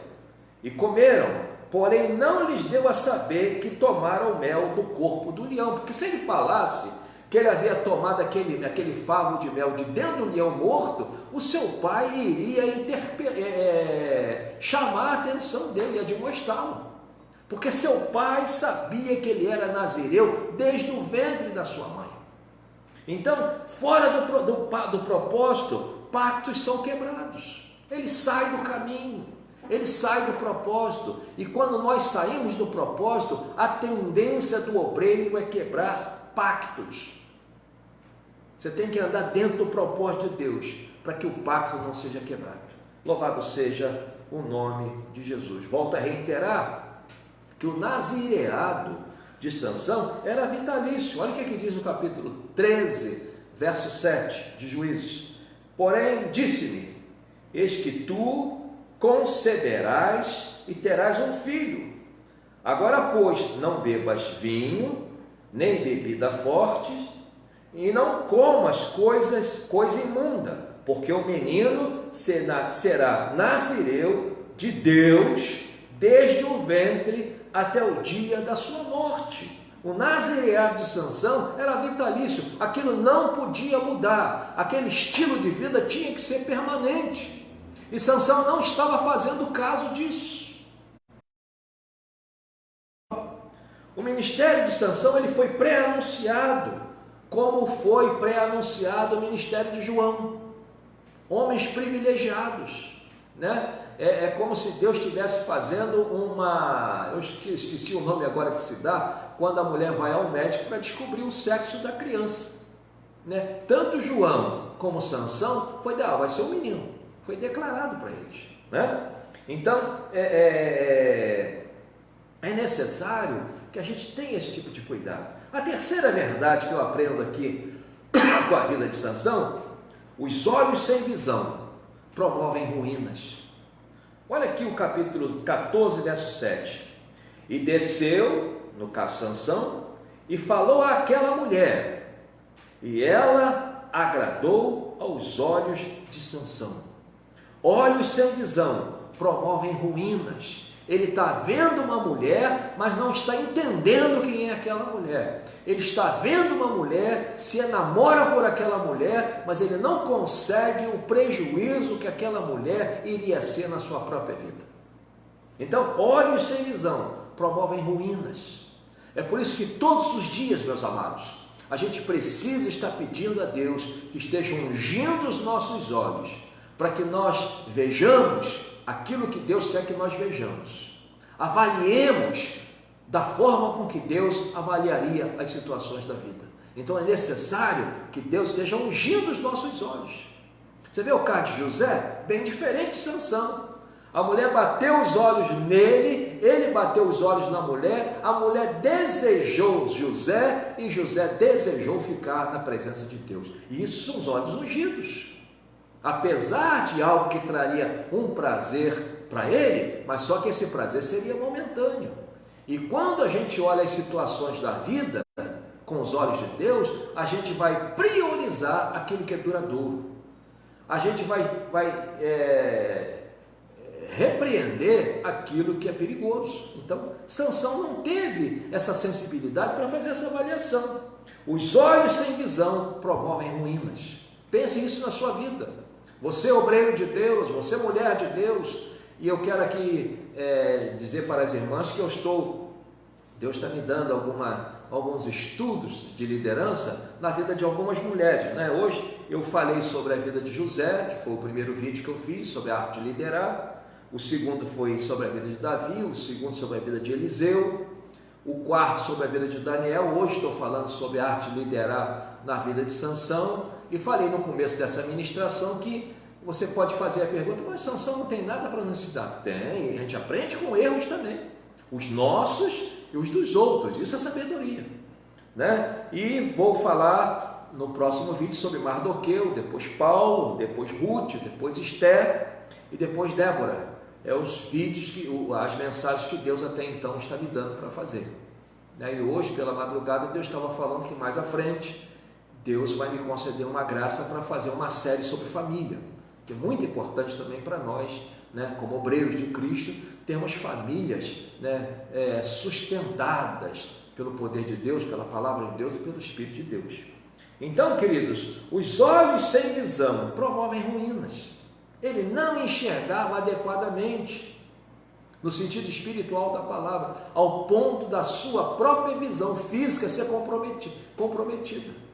e comeram, porém não lhes deu a saber que tomaram o mel do corpo do leão, porque se ele falasse que ele havia tomado aquele favo de mel de dentro do leão morto, o seu pai iria chamar a atenção dele, admoestá-lo, porque seu pai sabia que ele era nazireu desde o ventre da sua mãe. Então, fora do propósito, pactos são quebrados, ele sai do caminho, ele sai do propósito, e quando nós saímos do propósito, a tendência do obreiro é quebrar pactos. Você tem que andar dentro do propósito de Deus, para que o pacto não seja quebrado. Louvado seja o nome de Jesus. Volto a reiterar que o nazireado de Sansão era vitalício. Olha o que diz no capítulo 13, verso 7 de Juízes. Porém, disse-me, eis que tu conceberás e terás um filho. Agora, pois, não bebas vinho, nem bebida forte, e não comas coisa imunda, porque o menino será nazireu de Deus desde o ventre até o dia da sua morte. O nazireado de Sansão era vitalício, aquilo não podia mudar, aquele estilo de vida tinha que ser permanente, e Sansão não estava fazendo caso disso. O ministério de Sansão ele foi pré-anunciado, como foi pré-anunciado o ministério de João. Homens privilegiados, né? É como se Deus estivesse fazendo eu esqueci o nome agora que se dá, quando a mulher vai ao médico para descobrir o sexo da criança, né? Tanto João como Sansão vai ser um menino, foi declarado para eles, né? Então, é necessário que a gente tenha esse tipo de cuidado. A terceira verdade que eu aprendo aqui com a vida de Sansão: os olhos sem visão promovem ruínas. Olha aqui o capítulo 14, verso 7. E desceu, no caso Sansão, e falou àquela mulher, e ela agradou aos olhos de Sansão. Olhos sem visão promovem ruínas. Ele está vendo uma mulher, mas não está entendendo quem é aquela mulher. Ele está vendo uma mulher, se enamora por aquela mulher, mas ele não consegue o prejuízo que aquela mulher iria ser na sua própria vida. Então, olhos sem visão promovem ruínas. É por isso que todos os dias, meus amados, a gente precisa estar pedindo a Deus que esteja ungindo os nossos olhos, para que nós vejamos aquilo que Deus quer que nós vejamos. Avaliemos da forma com que Deus avaliaria as situações da vida. Então é necessário que Deus esteja ungindo os nossos olhos. Você vê o caso de José? Bem diferente de Sansão. A mulher bateu os olhos nele, ele bateu os olhos na mulher, a mulher desejou José e José desejou ficar na presença de Deus. E isso são os olhos ungidos. Apesar de algo que traria um prazer para ele, mas só que esse prazer seria momentâneo. E quando a gente olha as situações da vida com os olhos de Deus, a gente vai priorizar aquilo que é duradouro. A gente vai repreender aquilo que é perigoso. Então, Sansão não teve essa sensibilidade para fazer essa avaliação. Os olhos sem visão promovem ruínas. Pense isso na sua vida. Você, obreiro de Deus, você, mulher de Deus, e eu quero aqui dizer para as irmãs que Deus está me dando alguns estudos de liderança na vida de algumas mulheres, né? Hoje eu falei sobre a vida de José, que foi o primeiro vídeo que eu fiz sobre a arte de liderar. O segundo foi sobre a vida de Davi, o segundo sobre a vida de Eliseu, o quarto sobre a vida de Daniel. Hoje estou falando sobre a arte de liderar na vida de Sansão, e falei no começo dessa ministração que você pode fazer a pergunta: mas Sansão não tem nada para nos ensinar? Tem, a gente aprende com erros também, os nossos e os dos outros, isso é sabedoria, né? E vou falar no próximo vídeo sobre Mardoqueu, depois Paulo, depois Ruth, depois Esther e depois Débora. Os vídeos, as mensagens que Deus até então está me dando para fazer, né? E hoje pela madrugada Deus estava falando que mais à frente Deus vai me conceder uma graça para fazer uma série sobre família, que é muito importante também para nós, né, como obreiros de Cristo, termos famílias, né, sustentadas pelo poder de Deus, pela palavra de Deus e pelo Espírito de Deus. Então, queridos, os olhos sem visão promovem ruínas. Ele não enxergava adequadamente, no sentido espiritual da palavra, ao ponto da sua própria visão física ser comprometida.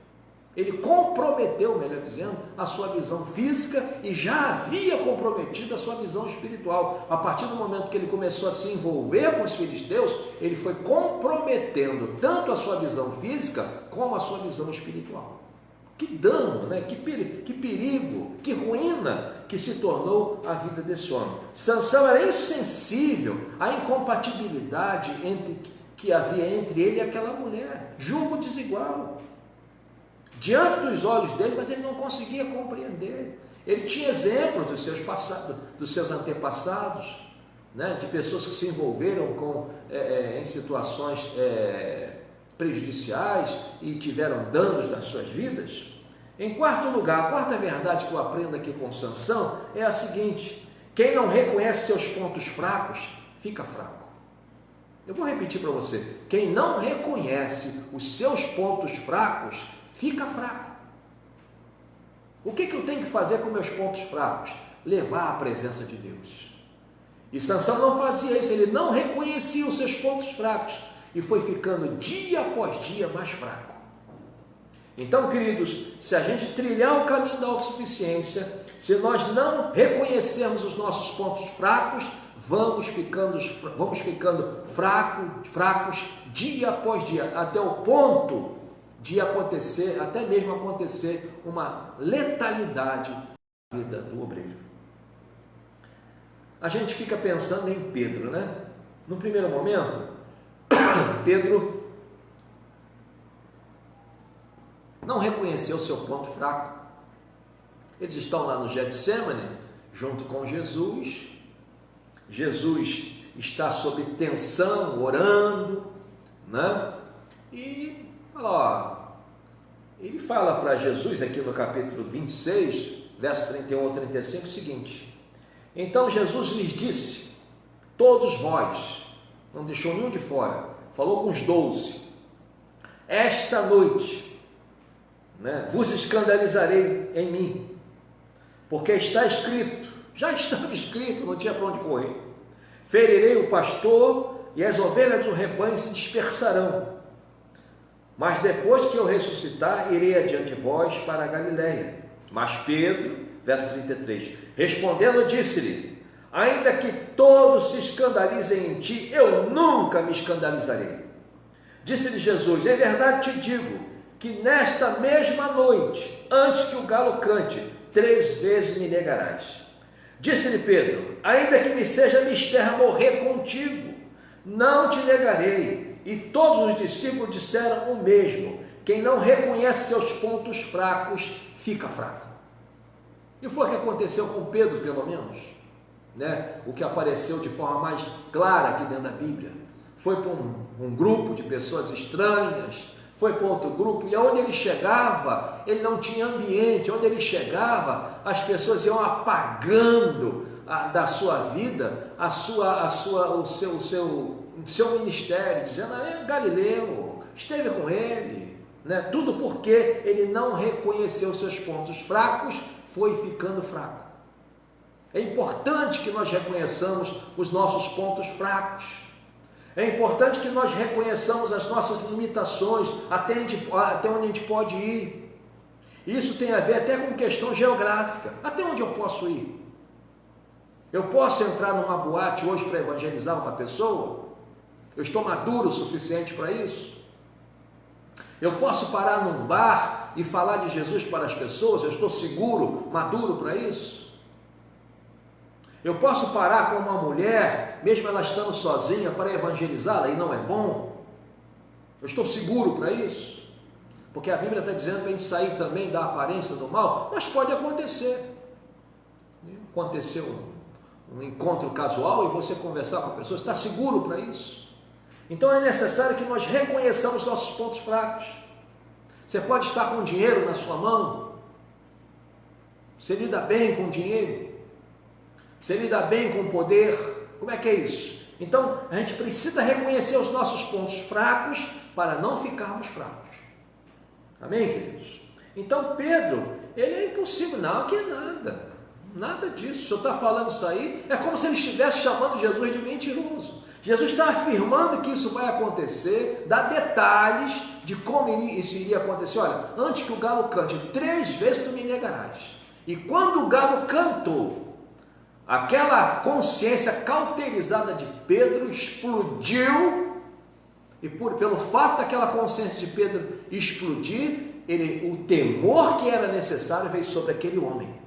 Ele comprometeu, melhor dizendo, a sua visão física e já havia comprometido a sua visão espiritual. A partir do momento que ele começou a se envolver com os filisteus, ele foi comprometendo tanto a sua visão física como a sua visão espiritual. Que dano, né? Que perigo, que ruína que se tornou a vida desse homem. Sansão era insensível à incompatibilidade que havia entre ele e aquela mulher, julgo desigual, diante dos olhos dele, mas ele não conseguia compreender. Ele tinha exemplos dos seus antepassados, né? De pessoas que se envolveram em situações prejudiciais e tiveram danos nas suas vidas. Em quarto lugar, a quarta verdade que eu aprendo aqui com Sansão é a seguinte: quem não reconhece seus pontos fracos, fica fraco. Eu vou repetir para você: quem não reconhece os seus pontos fracos, fica fraco. O que eu tenho que fazer com meus pontos fracos? Levar à presença de Deus. E Sansão não fazia isso, ele não reconhecia os seus pontos fracos e foi ficando dia após dia mais fraco. Então, queridos, se a gente trilhar o caminho da autossuficiência, se nós não reconhecermos os nossos pontos fracos, vamos ficando fracos dia após dia, até o ponto de até mesmo acontecer uma letalidade na vida do obreiro. A gente fica pensando em Pedro, né? No primeiro momento, Pedro não reconheceu seu ponto fraco. Eles estão lá no Getsemane, junto com Jesus. Jesus está sob tensão, orando, né? E ele fala para Jesus, aqui no capítulo 26, verso 31 ao 35, o seguinte: então Jesus lhes disse, todos vós, não deixou nenhum de fora, falou com os 12, esta noite, né, vos escandalizarei em mim, porque está escrito, já estava escrito, não tinha para onde correr, ferirei o pastor e as ovelhas do rebanho se dispersarão, mas depois que eu ressuscitar, irei adiante de vós para a Galileia. Mas Pedro, verso 33, respondendo disse-lhe, ainda que todos se escandalizem em ti, eu nunca me escandalizarei. Disse-lhe Jesus, em verdade te digo, que nesta mesma noite, antes que o galo cante, 3 vezes me negarás. Disse-lhe Pedro, ainda que me seja mister morrer contigo, não te negarei. E todos os discípulos disseram o mesmo, quem não reconhece seus pontos fracos, fica fraco. E foi o que aconteceu com Pedro, pelo menos, né? O que apareceu de forma mais clara aqui dentro da Bíblia. Foi para um grupo de pessoas estranhas, foi para outro grupo, e aonde ele chegava, ele não tinha ambiente, onde ele chegava, as pessoas iam apagando da sua vida, o seu ministério, dizendo, é Galileu, esteve com ele, né? Tudo porque ele não reconheceu seus pontos fracos, foi ficando fraco. É importante que nós reconheçamos os nossos pontos fracos, é importante que nós reconheçamos as nossas limitações, até onde a gente pode ir. Isso tem a ver até com questão geográfica, até onde eu posso ir? Eu posso entrar numa boate hoje para evangelizar uma pessoa? Eu estou maduro o suficiente para isso? Eu posso parar num bar e falar de Jesus para as pessoas? Eu estou seguro, maduro para isso? Eu posso parar com uma mulher, mesmo ela estando sozinha, para evangelizá-la e não é bom? Eu estou seguro para isso? Porque a Bíblia está dizendo para a gente sair também da aparência do mal, mas pode acontecer. Aconteceu um encontro casual e você conversar com a pessoa, está seguro para isso? Então é necessário que nós reconheçamos nossos pontos fracos. Você pode estar com dinheiro na sua mão, você lida bem com dinheiro, você lida bem com poder, como é que é isso? Então a gente precisa reconhecer os nossos pontos fracos para não ficarmos fracos. Amém, queridos? Então Pedro, ele é impossível, não, que nada. Nada disso, o senhor está falando isso aí, é como se ele estivesse chamando Jesus de mentiroso. Jesus está afirmando que isso vai acontecer, dá detalhes de como isso iria acontecer. Olha, antes que o galo cante, 3 vezes tu me negarás. E quando o galo cantou, aquela consciência cauterizada de Pedro explodiu, e pelo fato daquela consciência de Pedro explodir, o temor que era necessário veio sobre aquele homem.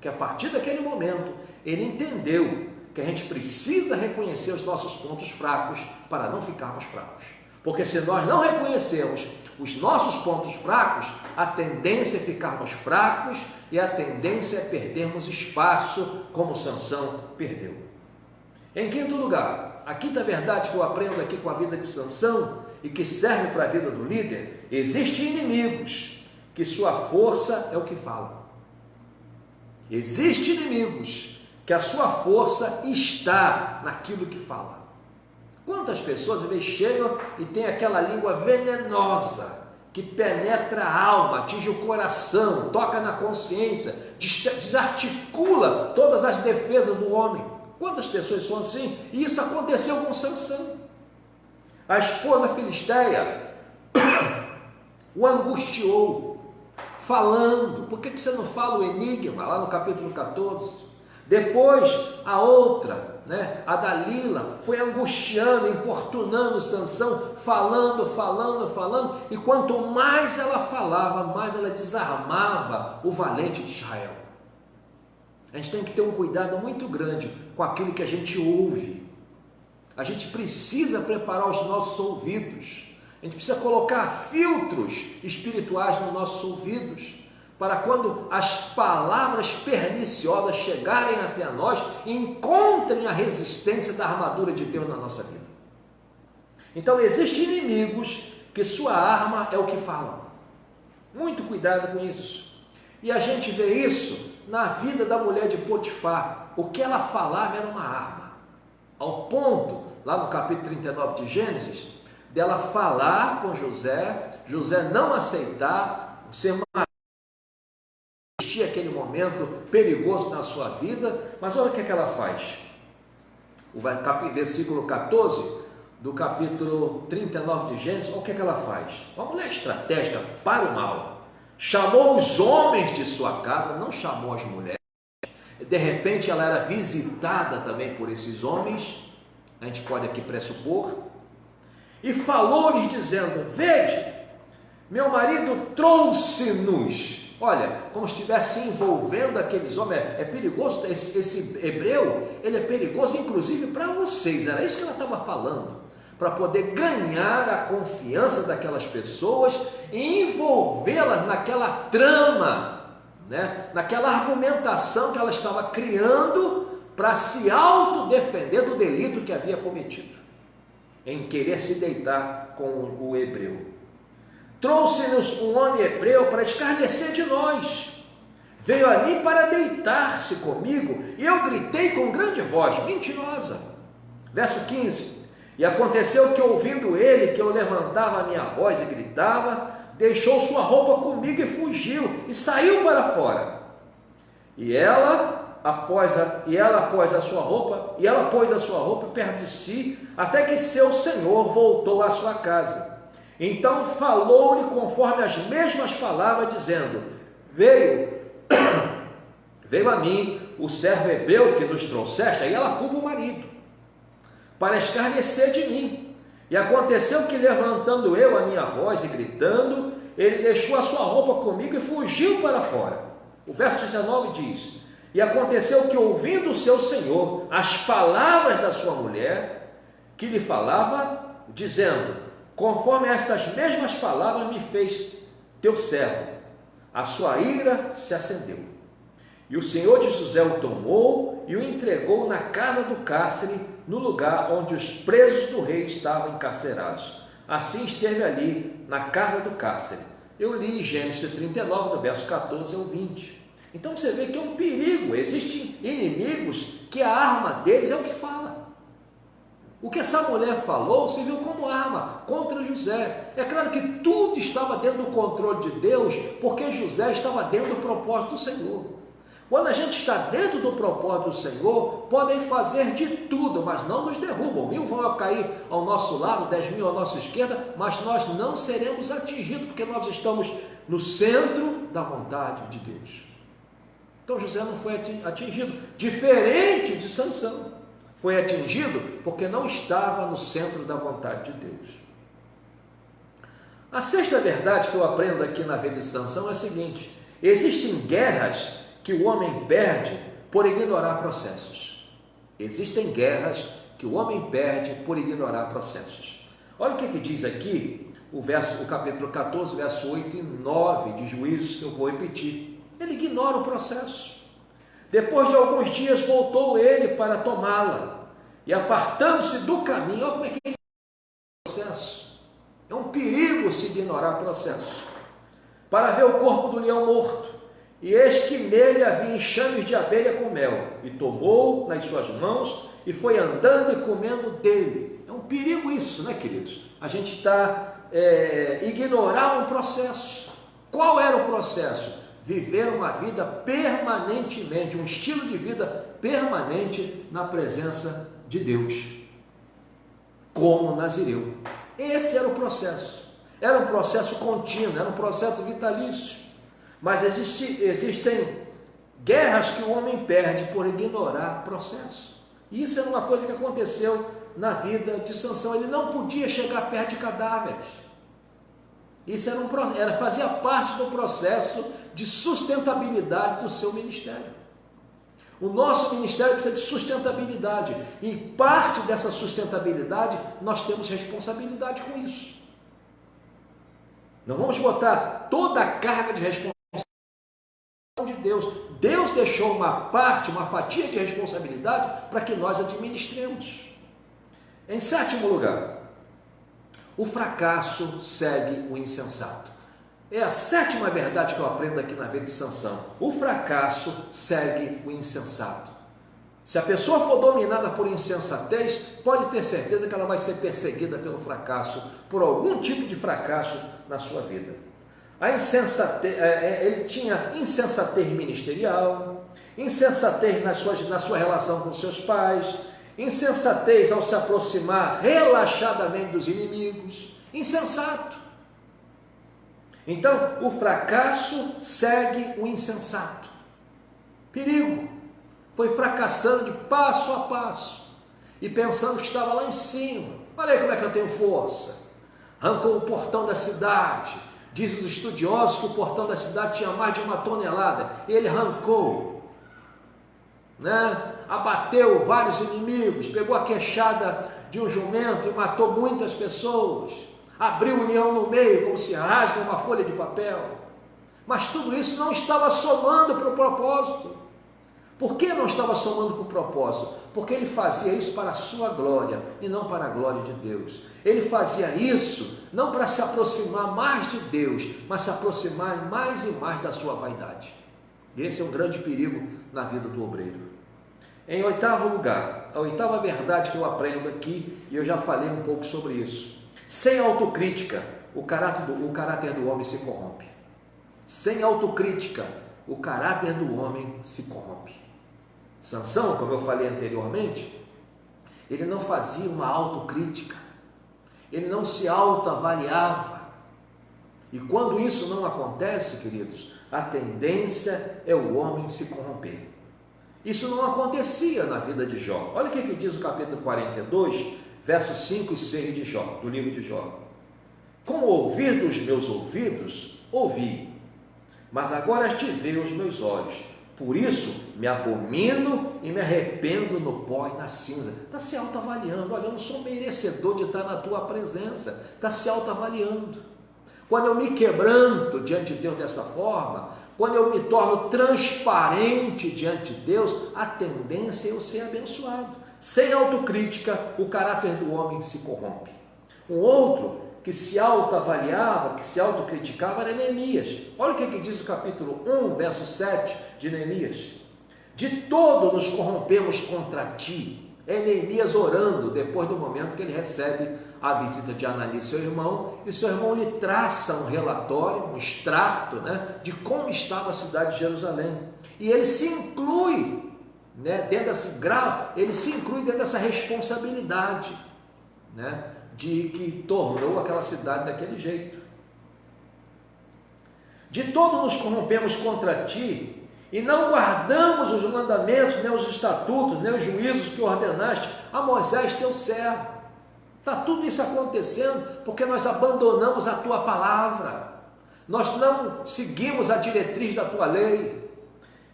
Que a partir daquele momento, ele entendeu que a gente precisa reconhecer os nossos pontos fracos para não ficarmos fracos. Porque se nós não reconhecermos os nossos pontos fracos, a tendência é ficarmos fracos e a tendência é perdermos espaço, como Sansão perdeu. Em quinto lugar, a quinta verdade que eu aprendo aqui com a vida de Sansão e que serve para a vida do líder, existem inimigos que sua força é o que fala. Existem inimigos que a sua força está naquilo que fala. Quantas pessoas às vezes chegam e têm aquela língua venenosa que penetra a alma, atinge o coração, toca na consciência, desarticula todas as defesas do homem. Quantas pessoas são assim? E isso aconteceu com Sansão. A esposa filisteia o angustiou, falando, por que você não fala o enigma, lá no capítulo 14? Depois, a outra, a Dalila, foi angustiando, importunando Sansão, falando, e quanto mais ela falava, mais ela desarmava o valente de Israel. A gente tem que ter um cuidado muito grande com aquilo que a gente ouve. A gente precisa preparar os nossos ouvidos. A gente precisa colocar filtros espirituais nos nossos ouvidos, para quando as palavras perniciosas chegarem até nós, encontrem a resistência da armadura de Deus na nossa vida. Então, existem inimigos que sua arma é o que falam. Muito cuidado com isso. E a gente vê isso na vida da mulher de Potifar. O que ela falava era uma arma. Ao ponto, lá no capítulo 39 de Gênesis, dela falar com José, José não aceitar, ser uma existia aquele momento perigoso na sua vida, mas olha o que é que ela faz. O versículo 14 do capítulo 39 de Gênesis, olha o que é que ela faz. Uma mulher estratégica para o mal. Chamou os homens de sua casa, não chamou as mulheres. De repente ela era visitada também por esses homens, a gente pode aqui pressupor, e falou-lhes dizendo: vede, meu marido trouxe-nos. Olha, como se estivesse envolvendo aqueles homens. É perigoso, esse hebreu, ele é perigoso inclusive para vocês. Era isso que ela estava falando, para poder ganhar a confiança daquelas pessoas e envolvê-las naquela trama, né? Naquela argumentação que ela estava criando para se autodefender do delito que havia cometido, em querer se deitar com o hebreu. Trouxe-nos um homem hebreu para escarnecer de nós. Veio ali para deitar-se comigo, e eu gritei com grande voz. Mentirosa. Verso 15. E aconteceu que, ouvindo ele que eu levantava a minha voz e gritava, deixou sua roupa comigo e fugiu, e saiu para fora. E ela pôs a sua roupa perto de si, até que seu senhor voltou à sua casa. Então falou-lhe conforme as mesmas palavras, dizendo: veio a mim o servo hebreu que nos trouxeste. Aí ela culpa o marido, para escarnecer de mim. E aconteceu que, levantando eu a minha voz e gritando, ele deixou a sua roupa comigo e fugiu para fora. O verso 19 diz: e aconteceu que, ouvindo o seu senhor as palavras da sua mulher, que lhe falava, dizendo: conforme estas mesmas palavras me fez teu servo, a sua ira se acendeu. E o senhor de José o tomou e o entregou na casa do cárcere, no lugar onde os presos do rei estavam encarcerados. Assim esteve ali, na casa do cárcere. Eu li Gênesis 39, do verso 14 ao 20. Então você vê que é um perigo. Existem inimigos que a arma deles é o que fala. O que essa mulher falou serviu como arma contra José. É claro que tudo estava dentro do controle de Deus, porque José estava dentro do propósito do Senhor. Quando a gente está dentro do propósito do Senhor, podem fazer de tudo, mas não nos derrubam. 1000 vão cair ao nosso lado, 10.000 à nossa esquerda, mas nós não seremos atingidos, porque nós estamos no centro da vontade de Deus. Então José não foi atingido, diferente de Sansão. Foi atingido porque não estava no centro da vontade de Deus. A sexta verdade que eu aprendo aqui na vida de Sansão é a seguinte: existem guerras que o homem perde por ignorar processos. Existem guerras que o homem perde por ignorar processos. Olha o que diz aqui o capítulo 14, verso 8 e 9 de Juízes, que eu vou repetir. Ele ignora o processo. Depois de alguns dias voltou ele para tomá-la, e apartando-se do caminho, olha como é que ele ignora o processo. É um perigo se ignorar o processo. Para ver o corpo do leão morto, e eis que nele havia enxames de abelha com mel, e tomou nas suas mãos, e foi andando e comendo dele. É um perigo isso, né, queridos? A gente está ignorar um processo. Qual era o processo? Viver uma vida permanentemente, um estilo de vida permanente na presença de Deus, como nazireu. Esse era o processo. Era um processo contínuo, era um processo vitalício. Mas existem guerras que o homem perde por ignorar processo. E isso era uma coisa que aconteceu na vida de Sansão. Ele não podia chegar perto de cadáveres. Isso fazia parte do processo de sustentabilidade do seu ministério. O nosso ministério precisa de sustentabilidade. E parte dessa sustentabilidade, nós temos responsabilidade com isso. Não vamos botar toda a carga de responsabilidade de Deus. Deus deixou uma parte, uma fatia de responsabilidade para que nós administremos. Em sétimo lugar, o fracasso segue o insensato. É a sétima verdade que eu aprendo aqui na vida de Sansão. O fracasso segue o insensato. Se a pessoa for dominada por insensatez, pode ter certeza que ela vai ser perseguida pelo fracasso, por algum tipo de fracasso na sua vida. A insensatez, ele tinha insensatez ministerial, insensatez na sua relação com seus pais, insensatez ao se aproximar relaxadamente dos inimigos, insensato. Então, o fracasso segue o insensato. Perigo. Foi fracassando de passo a passo e pensando que estava lá em cima. Olha aí como é que eu tenho força. Arrancou o portão da cidade. Diz os estudiosos que o portão da cidade tinha mais de 1 tonelada. E ele arrancou, né? Abateu vários inimigos, pegou a queixada de um jumento e matou muitas pessoas. Abriu o leão no meio, como se rasga uma folha de papel. Mas tudo isso não estava somando para o propósito. Por que não estava somando para o propósito? Porque ele fazia isso para a sua glória e não para a glória de Deus. Ele fazia isso não para se aproximar mais de Deus, mas se aproximar mais e mais da sua vaidade. E esse é um grande perigo na vida do obreiro. Em oitavo lugar, a oitava verdade que eu aprendo aqui, e eu já falei um pouco sobre isso. Sem autocrítica, o caráter do homem se corrompe. Sem autocrítica, o caráter do homem se corrompe. Sansão, como eu falei anteriormente, ele não fazia uma autocrítica, ele não se autoavaliava. E quando isso não acontece, queridos, a tendência é o homem se corromper. Isso não acontecia na vida de Jó. Olha o que diz o capítulo 42, versos 5 e 6 de Jó, do livro de Jó. Com o ouvir dos meus ouvidos, ouvi, mas agora te vejo os meus olhos. Por isso, me abomino e me arrependo no pó e na cinza. Está se autoavaliando. Olha, eu não sou merecedor de estar na tua presença. Está se autoavaliando. Quando eu me quebranto diante de Deus dessa forma, quando eu me torno transparente diante de Deus, a tendência é eu ser abençoado. Sem autocrítica, o caráter do homem se corrompe. Um outro que se autoavaliava, que se autocriticava, era Neemias. Olha o que diz o capítulo 1, verso 7 de Neemias. De todo nos corrompemos contra ti. É Neemias orando depois do momento que ele recebe a visita de Ananias, seu irmão, e seu irmão lhe traça um relatório, um extrato, né, de como estava a cidade de Jerusalém. E ele se inclui, né, dentro desse grau, ele se inclui dentro dessa responsabilidade, né, de que tornou aquela cidade daquele jeito. De todo nos corrompemos contra ti, e não guardamos os mandamentos, nem os estatutos, nem os juízos que ordenaste a Moisés teu servo. Está tudo isso acontecendo porque nós abandonamos a tua palavra, nós não seguimos a diretriz da tua lei.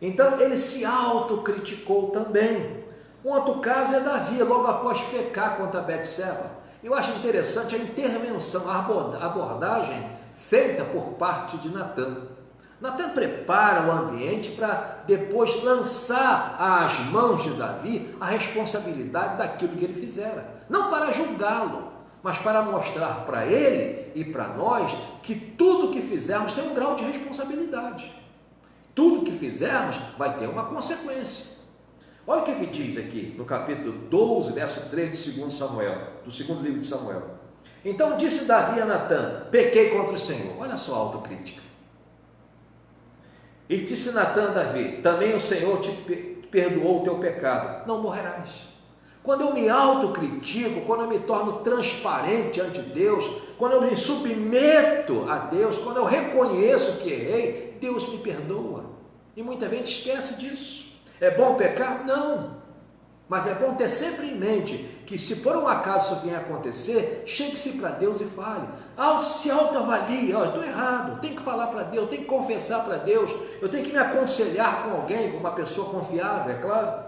Então ele se autocriticou também. Um outro caso é Davi, logo após pecar contra Betseba. Eu acho interessante a intervenção, a abordagem feita por parte de Natã. Natã prepara o ambiente para depois lançar às mãos de Davi a responsabilidade daquilo que ele fizera. Não para julgá-lo, mas para mostrar para ele e para nós que tudo que fizermos tem um grau de responsabilidade. Tudo que fizermos vai ter uma consequência. Olha o que diz aqui no capítulo 12, verso 3 de 2 Samuel, do segundo livro de Samuel. Então disse Davi a Natã: pequei contra o Senhor. Olha só a autocrítica. E disse Natã a Davi: também o Senhor te perdoou o teu pecado, não morrerás. Quando eu me autocritico, quando eu me torno transparente diante de Deus, quando eu me submeto a Deus, quando eu reconheço que errei, Deus me perdoa. E muita gente esquece disso. É bom pecar? Não. Mas é bom ter sempre em mente que se por um acaso isso vier a acontecer, chegue-se para Deus e fale. Se autoavalie, eu estou errado, eu tenho que falar para Deus, eu tenho que confessar para Deus, eu tenho que me aconselhar com alguém, com uma pessoa confiável, é claro.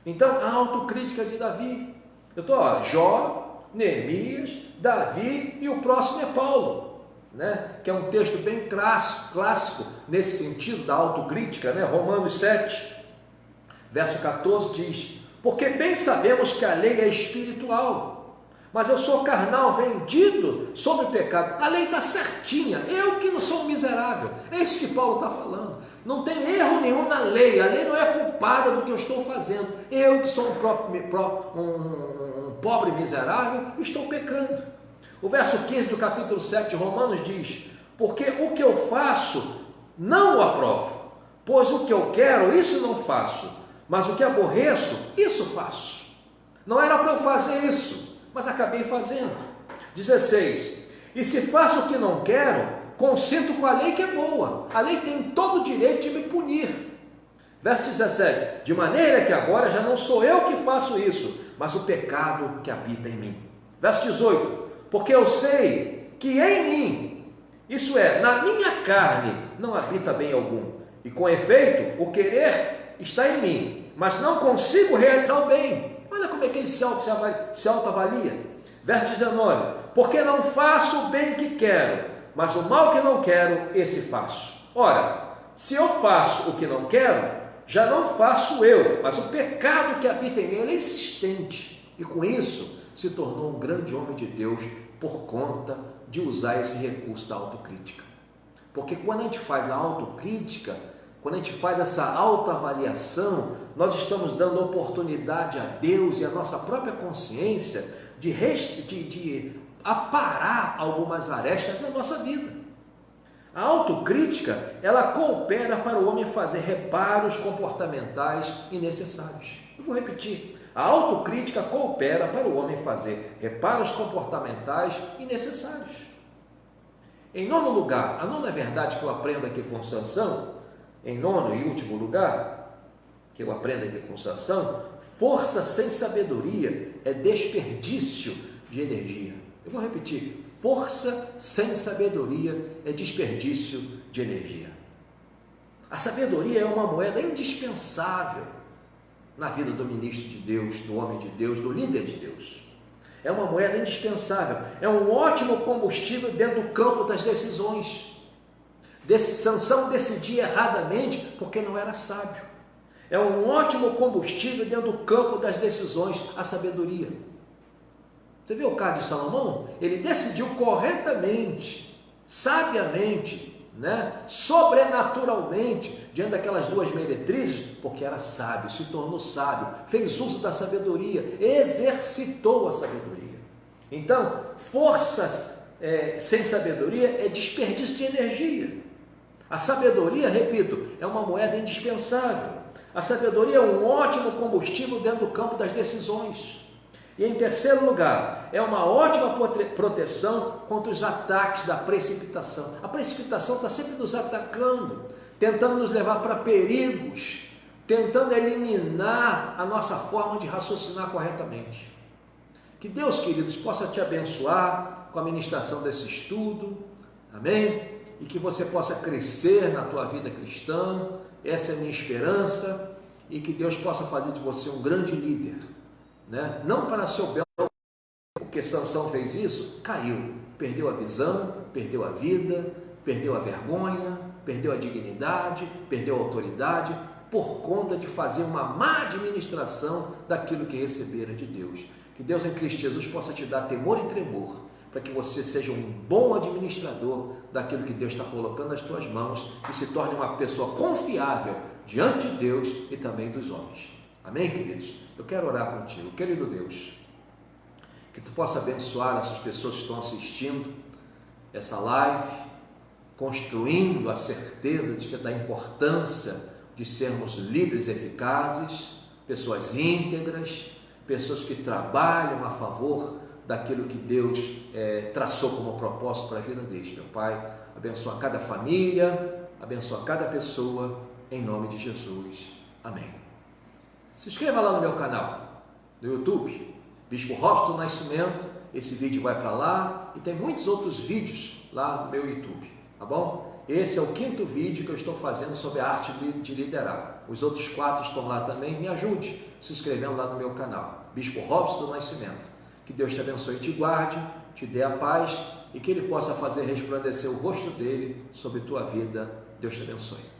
Então, a autocrítica de Davi. Eu estou, Jó, Neemias, Davi e o próximo é Paulo, né? Que é um texto bem clássico nesse sentido da autocrítica, né? Romanos 7, verso 14 diz: porque bem sabemos que a lei é espiritual, mas eu sou carnal, vendido sobre o pecado. A lei está certinha, eu que não sou um miserável. É isso que Paulo está falando. Não tem erro nenhum na lei, a lei não é culpada do que eu estou fazendo. Eu que sou um pobre miserável, estou pecando. O verso 15 do capítulo 7 de Romanos diz: porque o que eu faço não o aprovo, pois o que eu quero, isso não faço, mas o que aborreço, isso faço. Não era para eu fazer isso, mas acabei fazendo. 16. E se faço o que não quero, consinto com a lei que é boa. A lei tem todo o direito de me punir. Verso 17. De maneira que agora já não sou eu que faço isso, mas o pecado que habita em mim. Verso 18. Porque eu sei que em mim, isso é, na minha carne, não habita bem algum. E com efeito, o querer está em mim, mas não consigo realizar o bem. Olha como é que ele se autoavalia. Verso 19. Porque não faço o bem que quero, mas o mal que não quero, esse faço. Ora, se eu faço o que não quero, já não faço eu, mas o pecado que habita em mim, ele é insistente. E com isso, se tornou um grande homem de Deus por conta de usar esse recurso da autocrítica. Porque quando a gente faz a autocrítica, quando a gente faz essa autoavaliação, nós estamos dando oportunidade a Deus e a nossa própria consciência de aparar algumas arestas na nossa vida. A autocrítica, ela coopera para o homem fazer reparos comportamentais necessários. Eu vou repetir. A autocrítica coopera para o homem fazer reparos comportamentais necessários. Em nono lugar, a nona verdade que eu aprendo aqui com Sansão, em nono e último lugar, que eu aprendo aqui com Sansão, força sem sabedoria é desperdício de energia. Eu vou repetir, força sem sabedoria é desperdício de energia. A sabedoria é uma moeda indispensável na vida do ministro de Deus, do homem de Deus, do líder de Deus. É uma moeda indispensável, é um ótimo combustível dentro do campo das decisões. Sansão decidia erradamente porque não era sábio. É um ótimo combustível dentro do campo das decisões, a sabedoria. Você viu o caso de Salomão? Ele decidiu corretamente, sabiamente, sobrenaturalmente, diante daquelas duas meretrizes, porque era sábio, se tornou sábio, fez uso da sabedoria, exercitou a sabedoria. Então, forças sem sabedoria é desperdício de energia. A sabedoria, repito, é uma moeda indispensável. A sabedoria é um ótimo combustível dentro do campo das decisões. E em terceiro lugar, é uma ótima proteção contra os ataques da precipitação. A precipitação está sempre nos atacando, tentando nos levar para perigos, tentando eliminar a nossa forma de raciocinar corretamente. Que Deus, queridos, possa te abençoar com a ministração desse estudo, amém? E que você possa crescer na tua vida cristã, essa é a minha esperança, e que Deus possa fazer de você um grande líder, não para seu belo, porque Sansão fez isso, caiu, perdeu a visão, perdeu a vida, perdeu a vergonha, perdeu a dignidade, perdeu a autoridade, por conta de fazer uma má administração daquilo que recebera de Deus. Que Deus em Cristo Jesus possa te dar temor e tremor, para que você seja um bom administrador daquilo que Deus está colocando nas tuas mãos e se torne uma pessoa confiável diante de Deus e também dos homens. Amém, queridos? Eu quero orar contigo. Querido Deus, que tu possa abençoar essas pessoas que estão assistindo essa live, construindo a certeza da importância de sermos líderes eficazes, pessoas íntegras, pessoas que trabalham a favor daquilo que Deus traçou como propósito para a vida deles. Meu Pai, abençoa cada família, abençoa cada pessoa, em nome de Jesus. Amém. Se inscreva lá no meu canal, no YouTube, Bispo Robson do Nascimento. Esse vídeo vai para lá e tem muitos outros vídeos lá no meu YouTube, tá bom? Esse é o 5º vídeo que eu estou fazendo sobre a arte de liderar. Os outros 4 estão lá também. Me ajude se inscrevendo lá no meu canal, Bispo Robson do Nascimento. Que Deus te abençoe e te guarde, te dê a paz e que Ele possa fazer resplandecer o rosto dele sobre tua vida. Deus te abençoe.